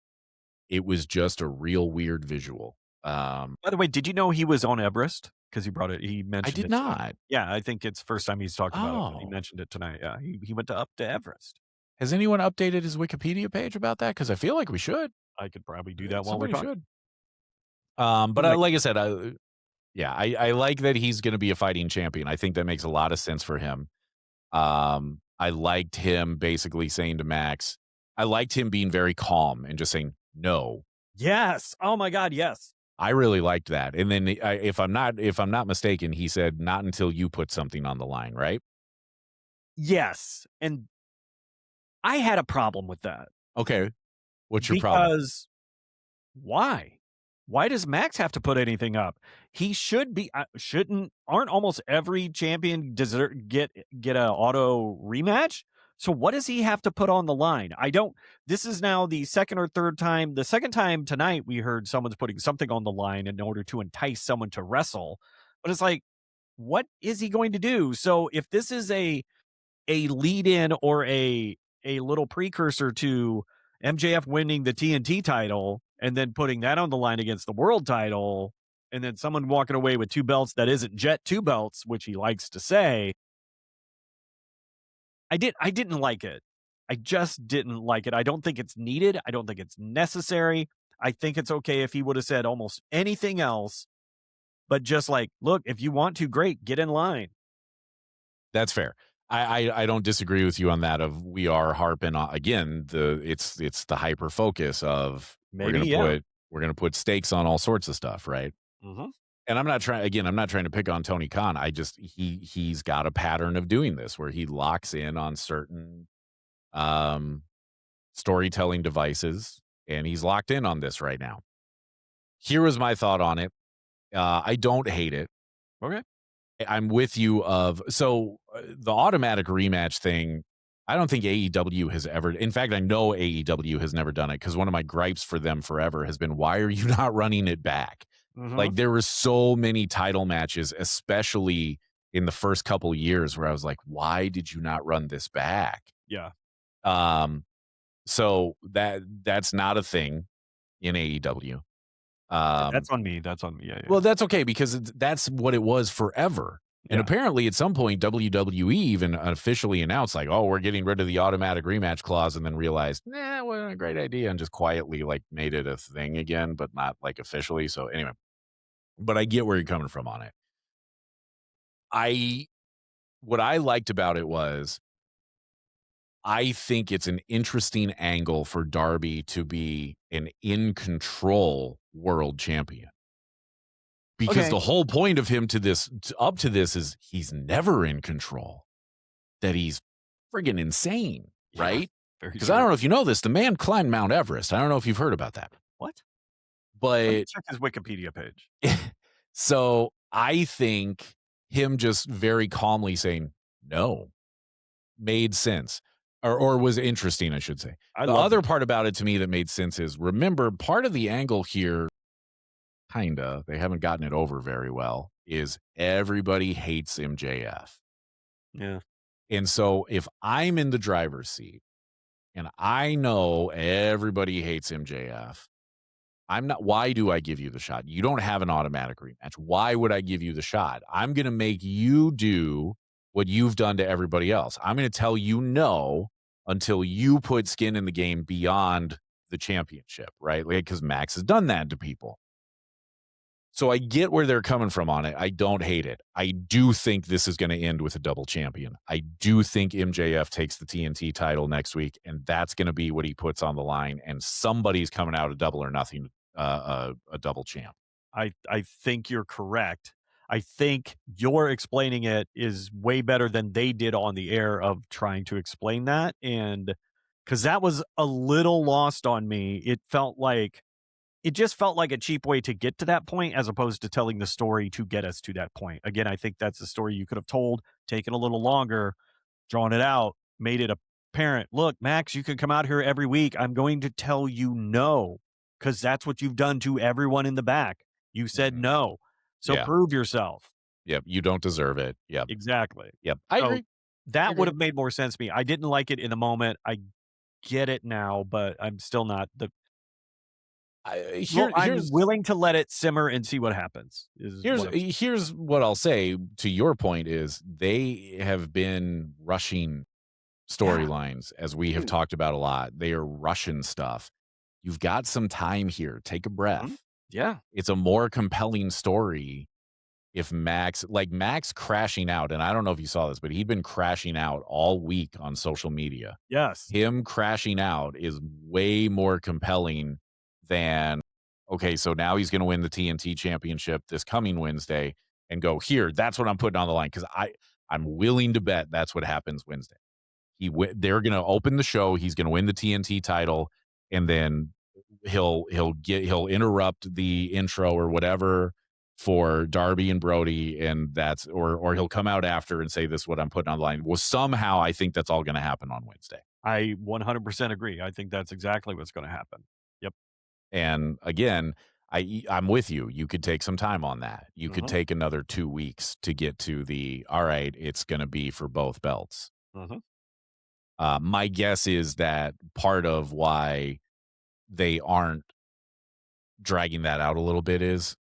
it was just a real weird visual. By the way, did you know he was on Everest? Because he I mentioned did it tonight. not. Yeah, I think it's first time he's talked about it, but he Oh. mentioned it tonight. Yeah, he went up to Everest. Has anyone updated his Wikipedia page about that? Because I feel like we should. I could probably do that while we're Somebody talking. should. He But might. like I said, yeah, I like that he's gonna be a fighting champion. I think that makes a lot of sense for him. I liked him basically saying to Max, I liked him being very calm and just saying, "No." Yes. Oh my god, yes. I really liked that. And then if I'm not mistaken, he said, "Not until you put something on the line," right? Yes. And I had a problem with that Okay. What's your problem? because why? Why does Max have to put anything up? He should be shouldn't aren't almost every champion deserve get a auto rematch? So what does he have to put on the line? I don't This is now the second or third time. The second time tonight we heard someone's putting something on the line in order to entice someone to wrestle. But it's like, what is he going to do? So if this is a lead in or a little precursor to MJF winning the TNT title and then putting that on the line against the world title and then someone walking away with two belts that isn't Jet 2 belts, which he likes to say. I didn't like it. I just didn't like it. I don't think it's needed. I don't think it's necessary. I think it's okay if he would have said almost anything else, but just like, look, if you want to, great, get in line. That's fair. I don't disagree with you on that. Of we are harping on again. It's the hyper focus of Maybe, yeah. we're gonna put stakes on all sorts of stuff, right? Mhm. And I'm not trying to pick on Tony Khan. I just he's got a pattern of doing this where he locks in on certain um storytelling devices, and he's locked in on this right now. Here was my thought on it. I don't hate it. Okay. I'm with you the automatic rematch thing. I don't think AEW has ever. In fact, I know AEW has never done it because one of my gripes for them forever has been, why are you not running it back? Mhm. Like there were so many title matches, especially in the first couple years, where I was like, why did you not run this back? Yeah. Um, so that's not a thing in AEW. Yeah, Um, that's on me. That's on me. Yeah, yeah. well, that's okay because that's what it was forever. And Yeah. apparently, at some point, WWE even officially announced, like, "Oh, we're getting rid of the automatic rematch clause," and then realized, "Nah, wasn't a great idea," and just quietly like made it a thing again, but not like officially. So anyway, but I get where you're coming from on it. What I liked about it was I think it's an interesting angle for Darby to be an in control world champion. Because the whole point of him up to this is he's never in control. That he's friggin' insane, right? Because I don't know if you know this, the man climbed Mount Everest. I don't know if you've heard about that. What? But let me check his Wikipedia page. So I think him just very calmly saying no made sense. Or was interesting, I should say. The other part about it to me that made sense is, remember, part of the angle here, kinda, they haven't gotten it over very well, is everybody hates MJF. Yeah. And so if I'm in the driver's seat and I know everybody hates MJF, why do I give you the shot? You don't have an automatic rematch. Why would I give you the shot? I'm going to make you do what you've done to everybody else. I'm going to tell you no until you put skin in the game beyond the championship, right? Because Max has done that to people. So I get where they're coming from on it. I don't hate it. I do think this is going to end with a double champion. I do think MJF takes the TNT title next week, and that's going to be what he puts on the line, and somebody's coming out of Double or Nothing, a double champ. I think you're correct. I think you're explaining it is way better than they did on the air of trying to explain that. And because that was a little lost on me. It just felt like a cheap way to get to that point, as opposed to telling the story to get us to that point. Again, I think that's the story you could have told, taken a little longer, drawn it out, made it apparent. Look, Max, you can come out here every week. I'm going to tell you no, because that's what you've done to everyone in the back. You said no. So prove yourself. Yep. You don't deserve it. Yep. Exactly. Yep. I agree. That would have made more sense to me. I didn't like it in the moment. I get it now, but I'm still not I'm willing to let it simmer and see what happens. Here's what I'll say to your point is they have been rushing storylines, as we have talked about a lot. They are rushing stuff. You've got some time here. Take a breath. Mm-hmm. Yeah. It's a more compelling story if Max crashing out, and I don't know if you saw this, but he'd been crashing out all week on social media. Yes. Him crashing out is way more compelling than, okay, so now he's going to win the TNT championship this coming Wednesday and go, here, that's what I'm putting on the line. Because I'm willing to bet that's what happens Wednesday. They're going to open the show. He's going to win the TNT title, and then he'll interrupt the intro or whatever for Darby and Brody, and that's or he'll come out after and say, this is what I'm putting on the line. Well, somehow I think that's all going to happen on Wednesday. I 100% agree. I think that's exactly what's going to happen. Yep. And again, I'm with you. You could take some time on that. You could take another 2 weeks to get to all right, it's going to be for both belts. My guess is that part of why they aren't dragging that out a little bit is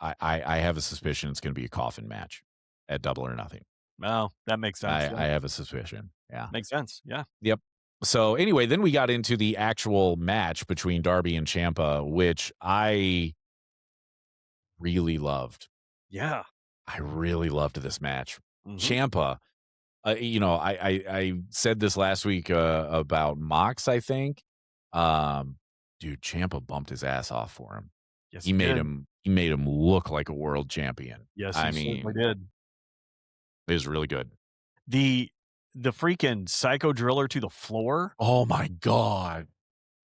I have a suspicion it's going to be a coffin match at Double or Nothing. Well, that makes sense. I have a suspicion. Yeah. Makes sense. Yeah. Yep. So anyway, then we got into the actual match between Darby and Champa, which I really loved. Yeah. I really loved this match. Champa, I said this last week about Mox, I think. Dude, Champa bumped his ass off for him. Yes, he made him look like a world champion. Yes, he certainly did. It was really good. The freaking psycho driller to the floor. Oh my God.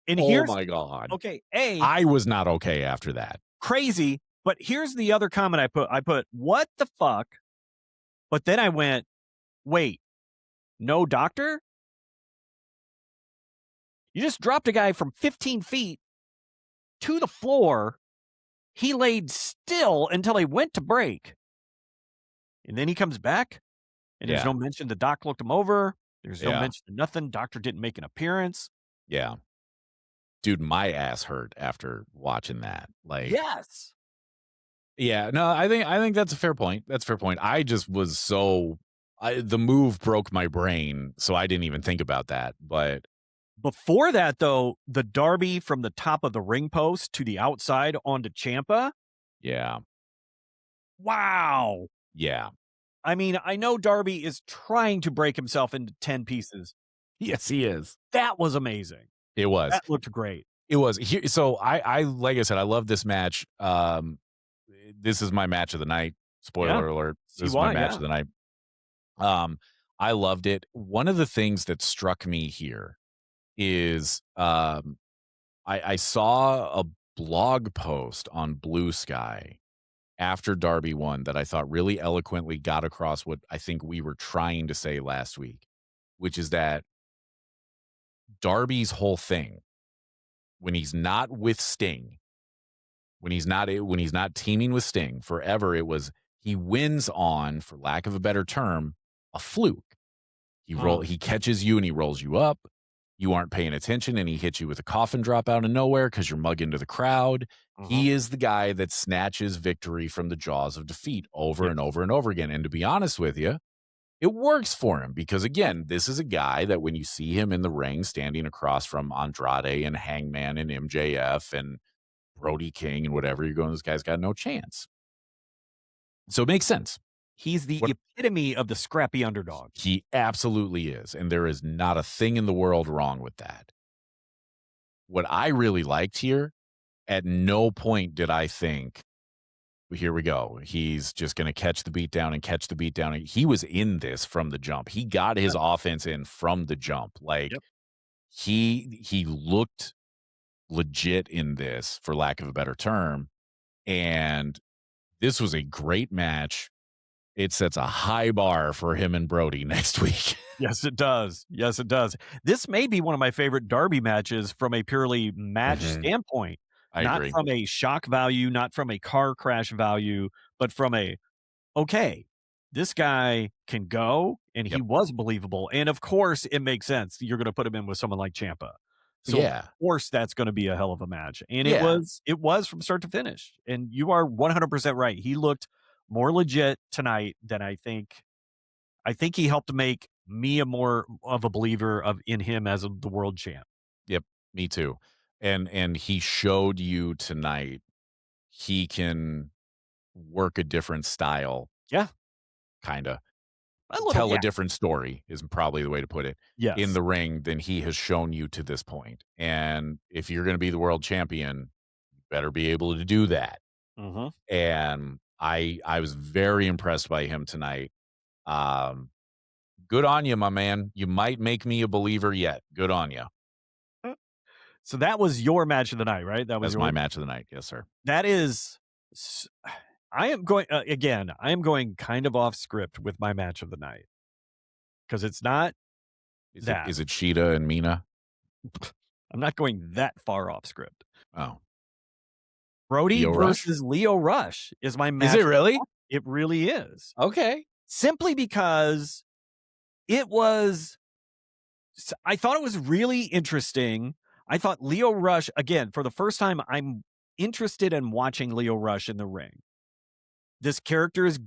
And my God. Okay. I was not okay after that. Crazy. But here's the other comment I put, what the fuck? But then I went, wait, no doctor? You just dropped a guy from 15 feet to the floor. He laid still until he went to break. And then he comes back. And there's no mention the doc looked him over. There's no mention of nothing. Doctor didn't make an appearance. Yeah. Dude, my ass hurt after watching that. Like, yes. Yeah, no, I think that's a fair point. That's a fair point. I just was the move broke my brain, so I didn't even think about that. But before that, though, the Darby from the top of the ring post to the outside onto Champa. Yeah. Wow. Yeah. I mean, I know Darby is trying to break himself into 10 pieces. Yes, he is. That was amazing. It was. That looked great. It was. So I like I said, I love this match. This is my match of the night. Yeah. Spoiler alert. See This is my why, match yeah. of the night. I loved it. One of the things that struck me here is I saw a blog post on Blue Sky after Darby won that I thought really eloquently got across what I think we were trying to say last week, which is that Darby's whole thing when he's not with Sting, when he's not teaming with Sting forever, it was he wins on, for lack of a better term, a fluke. He catches you and he rolls you up. You aren't paying attention and he hits you with a coffin drop out of nowhere because you're mugging to the crowd. He is the guy that snatches victory from the jaws of defeat over and over and over again. And to be honest with you, it works for him because, again, this is a guy that when you see him in the ring standing across from Andrade and Hangman and MJF and Brody King and whatever, you're going, this guy's got no chance. So it makes sense. He's the epitome of the scrappy underdog. He absolutely is. And there is not a thing in the world wrong with that. What I really liked here, at no point did I think, here we go, he's just going to catch the beat down and catch the beat down. He was in this from the jump. He got his offense in from the jump. Like he looked legit in this, for lack of a better term. And this was a great match. It sets a high bar for him and Brody next week. Yes, it does. Yes, it does. This may be one of my favorite Darby matches from a purely match standpoint. I not agree. from a shock value, not from a car crash value, but from a, okay, this guy can go, and he was believable. And of course, it makes sense. You're going to put him in with someone like Champa. So of course that's going to be a hell of a match. And it was from start to finish. And you are 100% right. He looked more legit tonight than I think he helped make me a more of a believer in him as the world champ. Yep, me too. And he showed you tonight he can work a different style. Yeah. Kind of. Tell a different story is probably the way to put it. Yes. In the ring than he has shown you to this point. And if you're going to be the world champion, you better be able to do that. And I was very impressed by him tonight. Good on you, my man. You might make me a believer yet. Good on you. So that was your match of the night, right? That's my match of the night. Yes, sir. That is, I am going, again, I am going kind of off script with my match of the night. Because it's not that. Is it Sheeta and Mina? I'm not going that far off script. Oh. Brody versus Lio Rush is my match. Is it really? It really is. Okay. Simply because I thought it was really interesting. I thought Lio Rush, again, for the first time, I'm interested in watching Lio Rush in the ring. This character is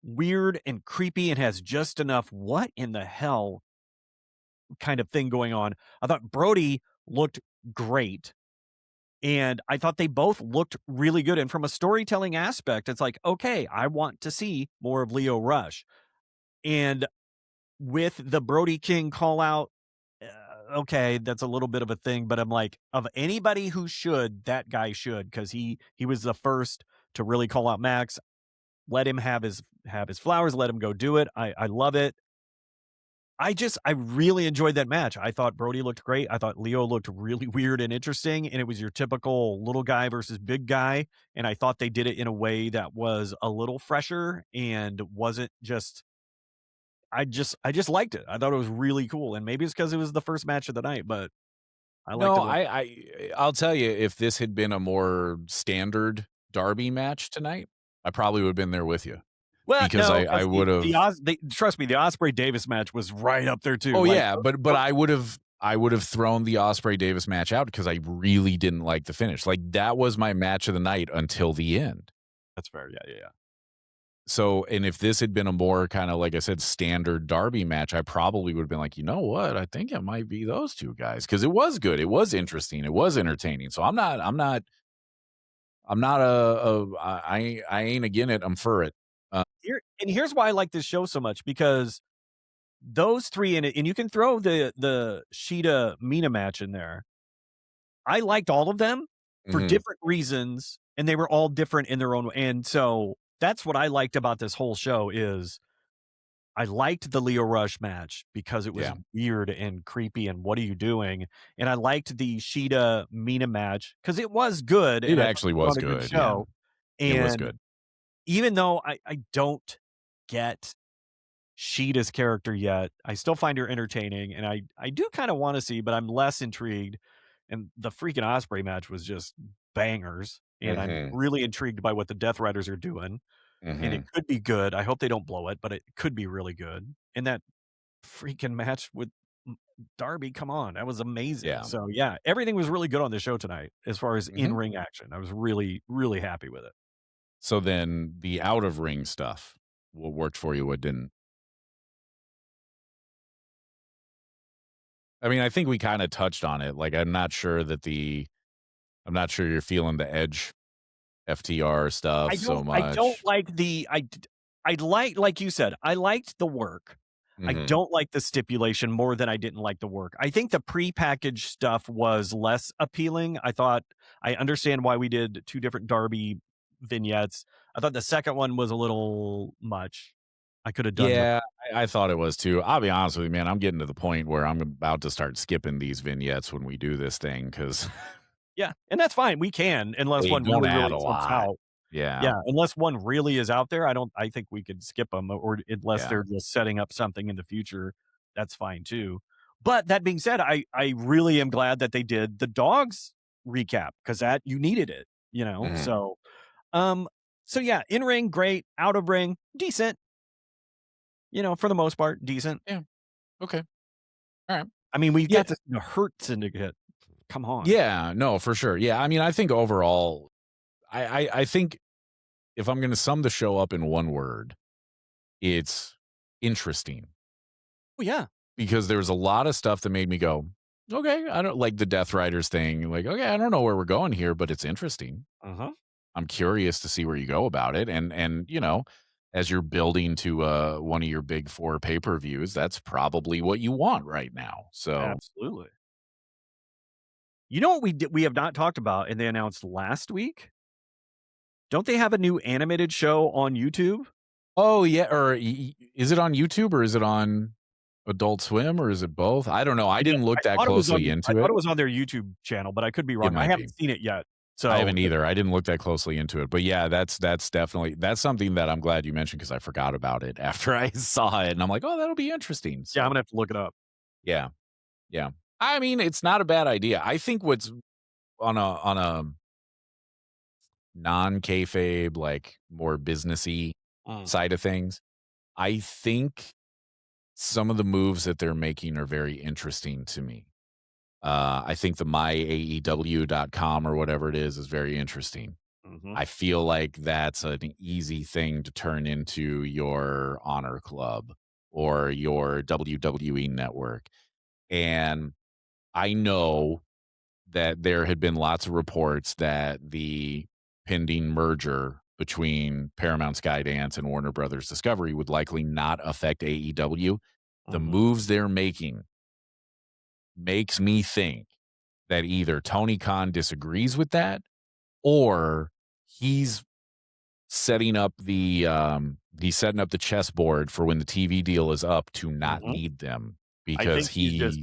weird and creepy and has just enough what in the hell kind of thing going on. I thought Brody looked great. And I thought they both looked really good. And from a storytelling aspect, it's like, okay, I want to see more of Lio Rush. And with the Brody King call out, okay, that's a little bit of a thing, but I'm like, of anybody who should, that guy should, because he was the first to really call out Max. Let him have his flowers. Let him go do it. I love it. I really enjoyed that match. I thought Brody looked great. I thought Lio looked really weird and interesting, and it was your typical little guy versus big guy. And I thought they did it in a way that was a little fresher and wasn't just. I just liked it. I thought it was really cool, and maybe it's because it was the first match of the night, but I liked it. I'll tell you, if this had been a more standard Darby match tonight, I probably would have been there with you. Well, because no, I would have. Trust me, the Ospreay Davis match was right up there too. Oh yeah, but I would have thrown the Ospreay Davis match out because I really didn't like the finish. Like that was my match of the night until the end. That's fair. Yeah. So, and if this had been a more kind of, like I said, standard Darby match, I probably would have been like, you know what? I think it might be those two guys because it was good. It was interesting. It was entertaining. So I'm not I'm not I ain't again it. I'm for it. Here's why I like this show so much, because those 3 in it, and you can throw the Sheeta Mina match in there. I liked all of them for Mhm. different reasons, and they were all different in their own way. And so that's what I liked about this whole show is I liked the Lio Rush match because it was Yeah. weird and creepy and what are you doing? And I liked the Sheeta Mina match because it was good It and I thought actually they put was on a good good. Yeah. show. It was And good. even though I don't get Sheeta's character yet, I still find her entertaining, and I do kind of want to see, but I'm less intrigued. And the freaking Ospreay match was just bangers, and I'm Mhm. really intrigued by what the Death Riders are doing, and it Mhm. could be good. I hope they don't blow it, but it could be really good. And that freaking match with Darby, come on, that was amazing. Yeah. So yeah, everything was really good on the show tonight as far as in Mhm. ring action. I was really, really happy with it. So then the out of ring stuff, what worked for you, what didn't? I mean, I think we kinda touched on it. Like, I'm not sure you're feeling the Edge FTR stuff so I don't much. like I like you said, I liked the work. I Mhm. don't like the stipulation more than I didn't like the work. I think the prepackaged stuff was less appealing. I understand why we did 2 different Darby vignettes. I thought the second one was a little much. I could have done with Yeah, I thought it was too. I'll be honest with you, man, I'm getting to the point where I'm about to start skipping these vignettes when we do this thing because yeah, and that's fine. We can, unless they one don't really, add really a jumps lot. out. Yeah, Yeah, unless one really is out there, I think we could skip them, or unless yeah. they're just setting up something in the future, that's fine too. But that being said, I really am glad that they did the dogs recap because that you needed it, you know? Mhm. Um, so yeah, in ring, great, out of ring, decent, for the most part, decent. Yeah, okay. Alright. I mean, we Yeah, got to hurt Syndicate. Come on. yeah, no, for sure. Yeah, I mean, I think overall, I think if I'm gonna sum the show up in one word, it's interesting. Oh yeah. Because there was a lot of stuff that made me go, "Okay, I don't" like the Death Riders thing, like, "Okay, I don't know where we're going here, but it's interesting. Uh-huh. I'm curious to see where you go about it." And, as you're building to, one of your big 4 pay-per-views, that's probably what you want right now. So, Absolutely. You know what we have not talked about and they announced last week? Don't they have a new animated show on YouTube? oh, yeah, or is it on YouTube or is it on Adult Swim or is it both? I don't know. I didn't look that closely I into thought it. it was on their YouTube channel, but I could be It wrong. I might be. haven't seen it yet. I So, haven't either. I didn't look that closely into it, but yeah, that's definitely that's something that I'm glad you mentioned because I forgot about it after I saw it, and I'm like, "Oh, that'll be interesting." yeah, I'm So, gonna have to look it up. yeah, yeah. I mean, it's not a bad idea. I think what's on a non-kayfabe, like, more businessy Mm, side of things, I think some of the moves that they're making are very interesting to me. I think the myaew.com or whatever it is very interesting. mhm, I feel like that's an easy thing to turn into your Honor Club or your WWE network. And I know that there had been lots of reports that the pending merger between Paramount Skydance and Warner Brothers Discovery would likely not affect AEW. The mhm, moves they're making makes me think that either Tony Khan disagrees with that or he's he's setting up the chessboard for when the TV deal is up to not mhm. need them I because think he's just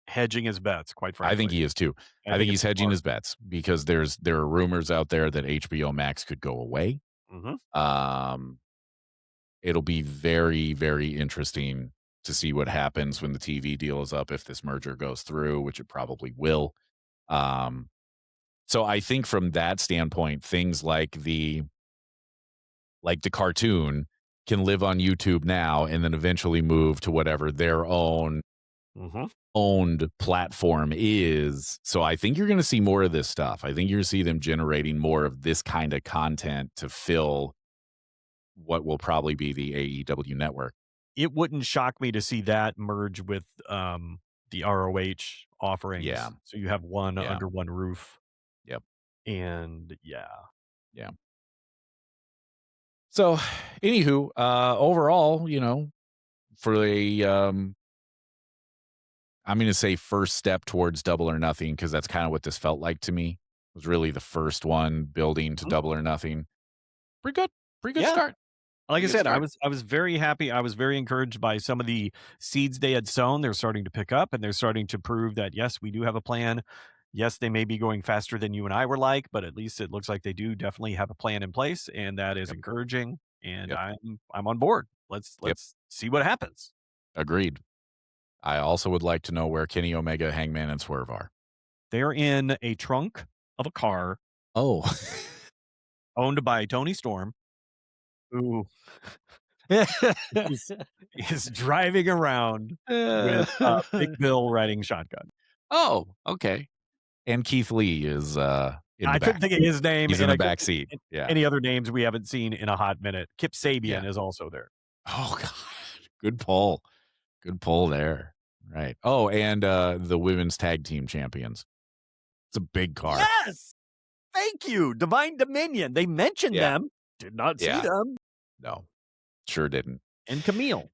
hedging his bets, quite I think frankly. he is too. I I think think it's he's hedging smart. his bets because there are rumors out there that HBO Max could go away. Mhm, Um, it'll be very, very interesting to see what happens when the TV deal is up if this merger goes through, which it probably will. Um, so I think from that standpoint, things like the cartoon can live on YouTube now and then eventually move to whatever their own mhm. owned platform is. So I think you're going to see more of this stuff. I think you're going to see them generating more of this kind of content to fill what will probably be the AEW network. It wouldn't shock me to see that merge with, the ROH Yeah. offerings, so you have one Yeah. under one roof, Yep. and yeah. Yeah. So, anywho, overall, for I'm going to say first step towards Double or Nothing, because that's kind of what this felt like to me. It was really the first one building to Mhm. Double or Nothing. Pretty good. Pretty good Yeah. start. Like I Pretty good said, start. I was very happy. I was very encouraged by some of the seeds they had sown. They're starting to pick up, and they're starting to prove that yes, we do have a plan. Yes, they may be going faster than you and I were like, but at least it looks like they do definitely have a plan in place, and that is Yep. encouraging. And Yep. I'm on board. Yep. Let's see what happens. Agreed. I also would like to know where Kenny Omega, Hangman, and Swerve are. They're in a trunk of a car Oh. owned by Tony Storm, who is, is driving around with Big Bill riding shotgun. Oh, okay. And Keith Lee is in I the couldn't back. think of his name, He's in and the I couldn't back seat. think of Yeah. any other names we haven't seen in a hot minute. Kip Yeah. Sabian is also there. Oh god. Good pull. Good pull there. Right. Oh, and the women's tag team champions. It's a big car. Yes! Thank you, Divine Dominion. They mentioned Yeah. them. Did not see Yeah. them. No. Sure didn't. And Camille.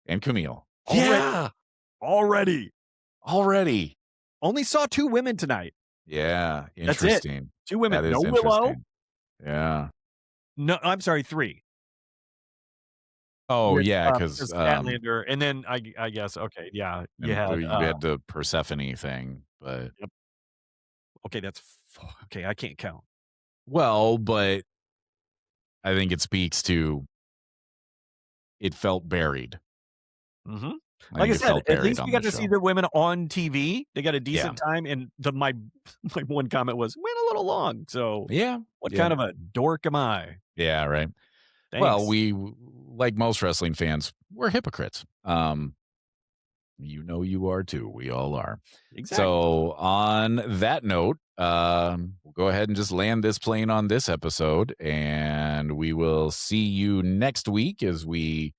And Camille. Already. Yeah. Already. Only saw 2 women tonight. Yeah. That's it. Interesting. 2 women. That No is Willow. interesting. Yeah. No, I'm sorry, 3. Oh, With, yeah, because Statlander, and then I guess, okay, yeah, you and had, you had the Persephone thing, but yep. Okay, okay, I can't count. well, but I think it speaks to it felt buried. Mhm. I Like I think it said, felt at buried least we on got the to see show. the women on TV. They got a Yeah. decent time, and my my one comment was, "Went a little long." So, Yeah. what Yeah. kind of a dork am I? Yeah, right. Well, Thanks. we like most wrestling fans, we're hypocrites. You are too. We all are. Exactly. So, on that note, we'll go ahead and just land this plane on this episode, and we will see you next week as we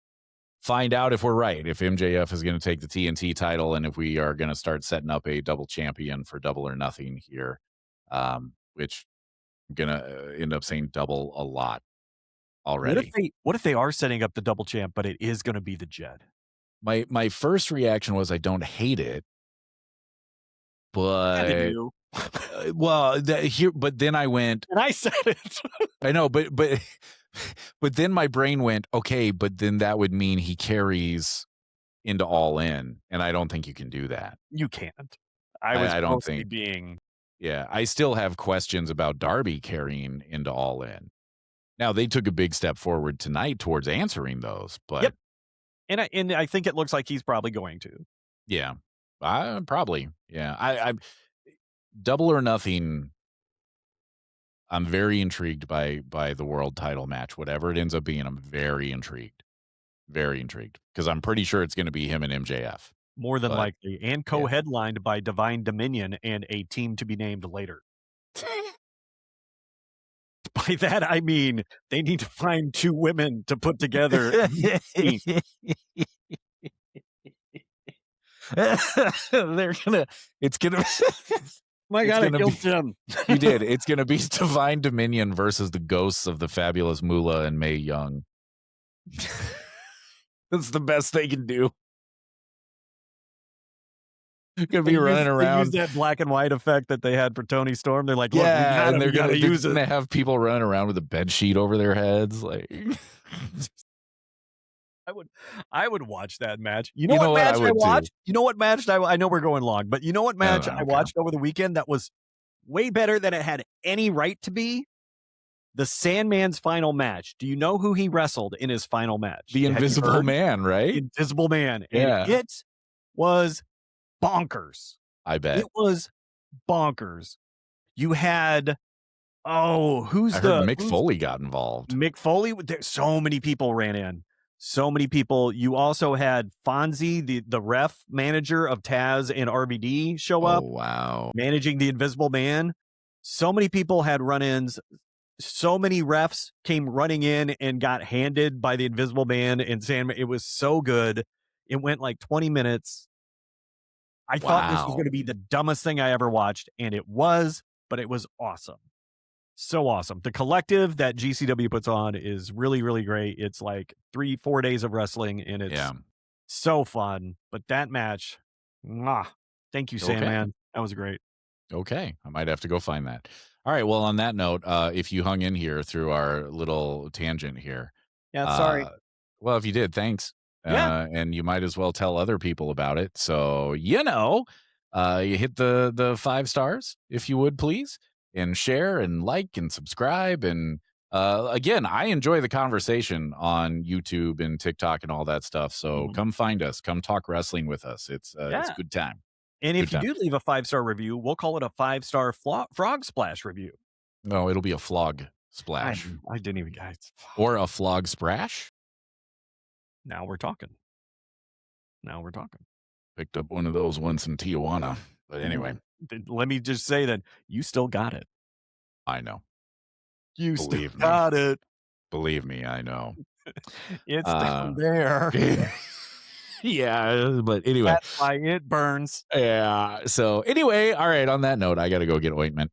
find out if we're right, if MJF is going to take the TNT title, and if we are going to start setting up a double champion for Double or Nothing here, which I'm going to end up saying double a lot already. What if they are setting up the double champ, but it is gonna be the Jed? My first reaction was I don't hate it, Kinda but do. well, but then I went, And I said it. I know, but but then my brain went, okay, but then that would mean he carries into All In, and I don't think you can do that. You can't. I was I don't mostly think. being Yeah, I still have questions about Darby carrying into All In. Now they took a big step forward tonight towards answering those, but Yep. And I think it looks like he's probably going to. yeah, probably, yeah. I Double or Nothing. I'm very intrigued by the world title match, whatever it ends up being. I'm very intrigued because I'm pretty sure it's going to be him and MJF. More than But likely, and co-headlined by Divine Dominion and a team to be named later. By that, I mean, they need to find 2 women to put together a team. It's gonna My it's God, I gonna killed be Tim. you did. It's gonna be Divine Dominion versus the ghosts of the fabulous Moolah and Mae Young. That's the best they can do. Gonna be running They use around. that black and white effect that they had for Tony Storm. They're like, look, Yeah, and we gotta use they're it. gonna have people running around with a bed sheet over their heads, like I would watch that match. You know You know what what? I match I would too. watched? You know what match I know we're going long, but you know what match I Okay. watched over the weekend that was way better than it had any right to be? The Sandman's final match. Do you know who he wrestled in his final match? The Have you Invisible heard? Man, right? Invisible Man. Yeah. And it was bonkers. I bet. It was bonkers. You had who's I the heard Mick Foley got involved. Mick Foley? So many people ran in. So many people. You also had Fonzie, the ref manager of Taz and RVD, show up, Wow. managing the Invisible Man. So many people had run-ins. So many refs came running in and got handed by the Invisible Man and Sandman. It was so good. It went like 20 minutes. I thought this was Wow. going to be the dumbest thing I ever watched, and it was, but it was awesome. So awesome. The collective that GCW puts on is really, really great. It's like 3-4 days of wrestling, and it's so fun. But that match, mwah. Thank you, Sandman. That was great. Okay. I might have to go find that. All right. Well, on that note, if you hung in here through our little tangent here. Yeah, sorry. Well, if you did, thanks. And you might as well tell other people about it. So, you hit the 5 stars, if you would, please, and share and like and subscribe. And again, I enjoy the conversation on YouTube and TikTok and all that stuff. So come find us. Come talk wrestling with us. It's a good time. And if you do leave a 5-star review, we'll call it a 5-star frog splash review. No, it'll be a flog splash. I didn't even, guys. Or a flog splash. Now we're talking. Picked up one of those once in Tijuana. But anyway. Let me just say that you still got it. I know. You still got it. Believe me, I know. It's down there. Yeah, but anyway. That's why it burns. Yeah. So anyway, all right, on that note, I got to go get ointment.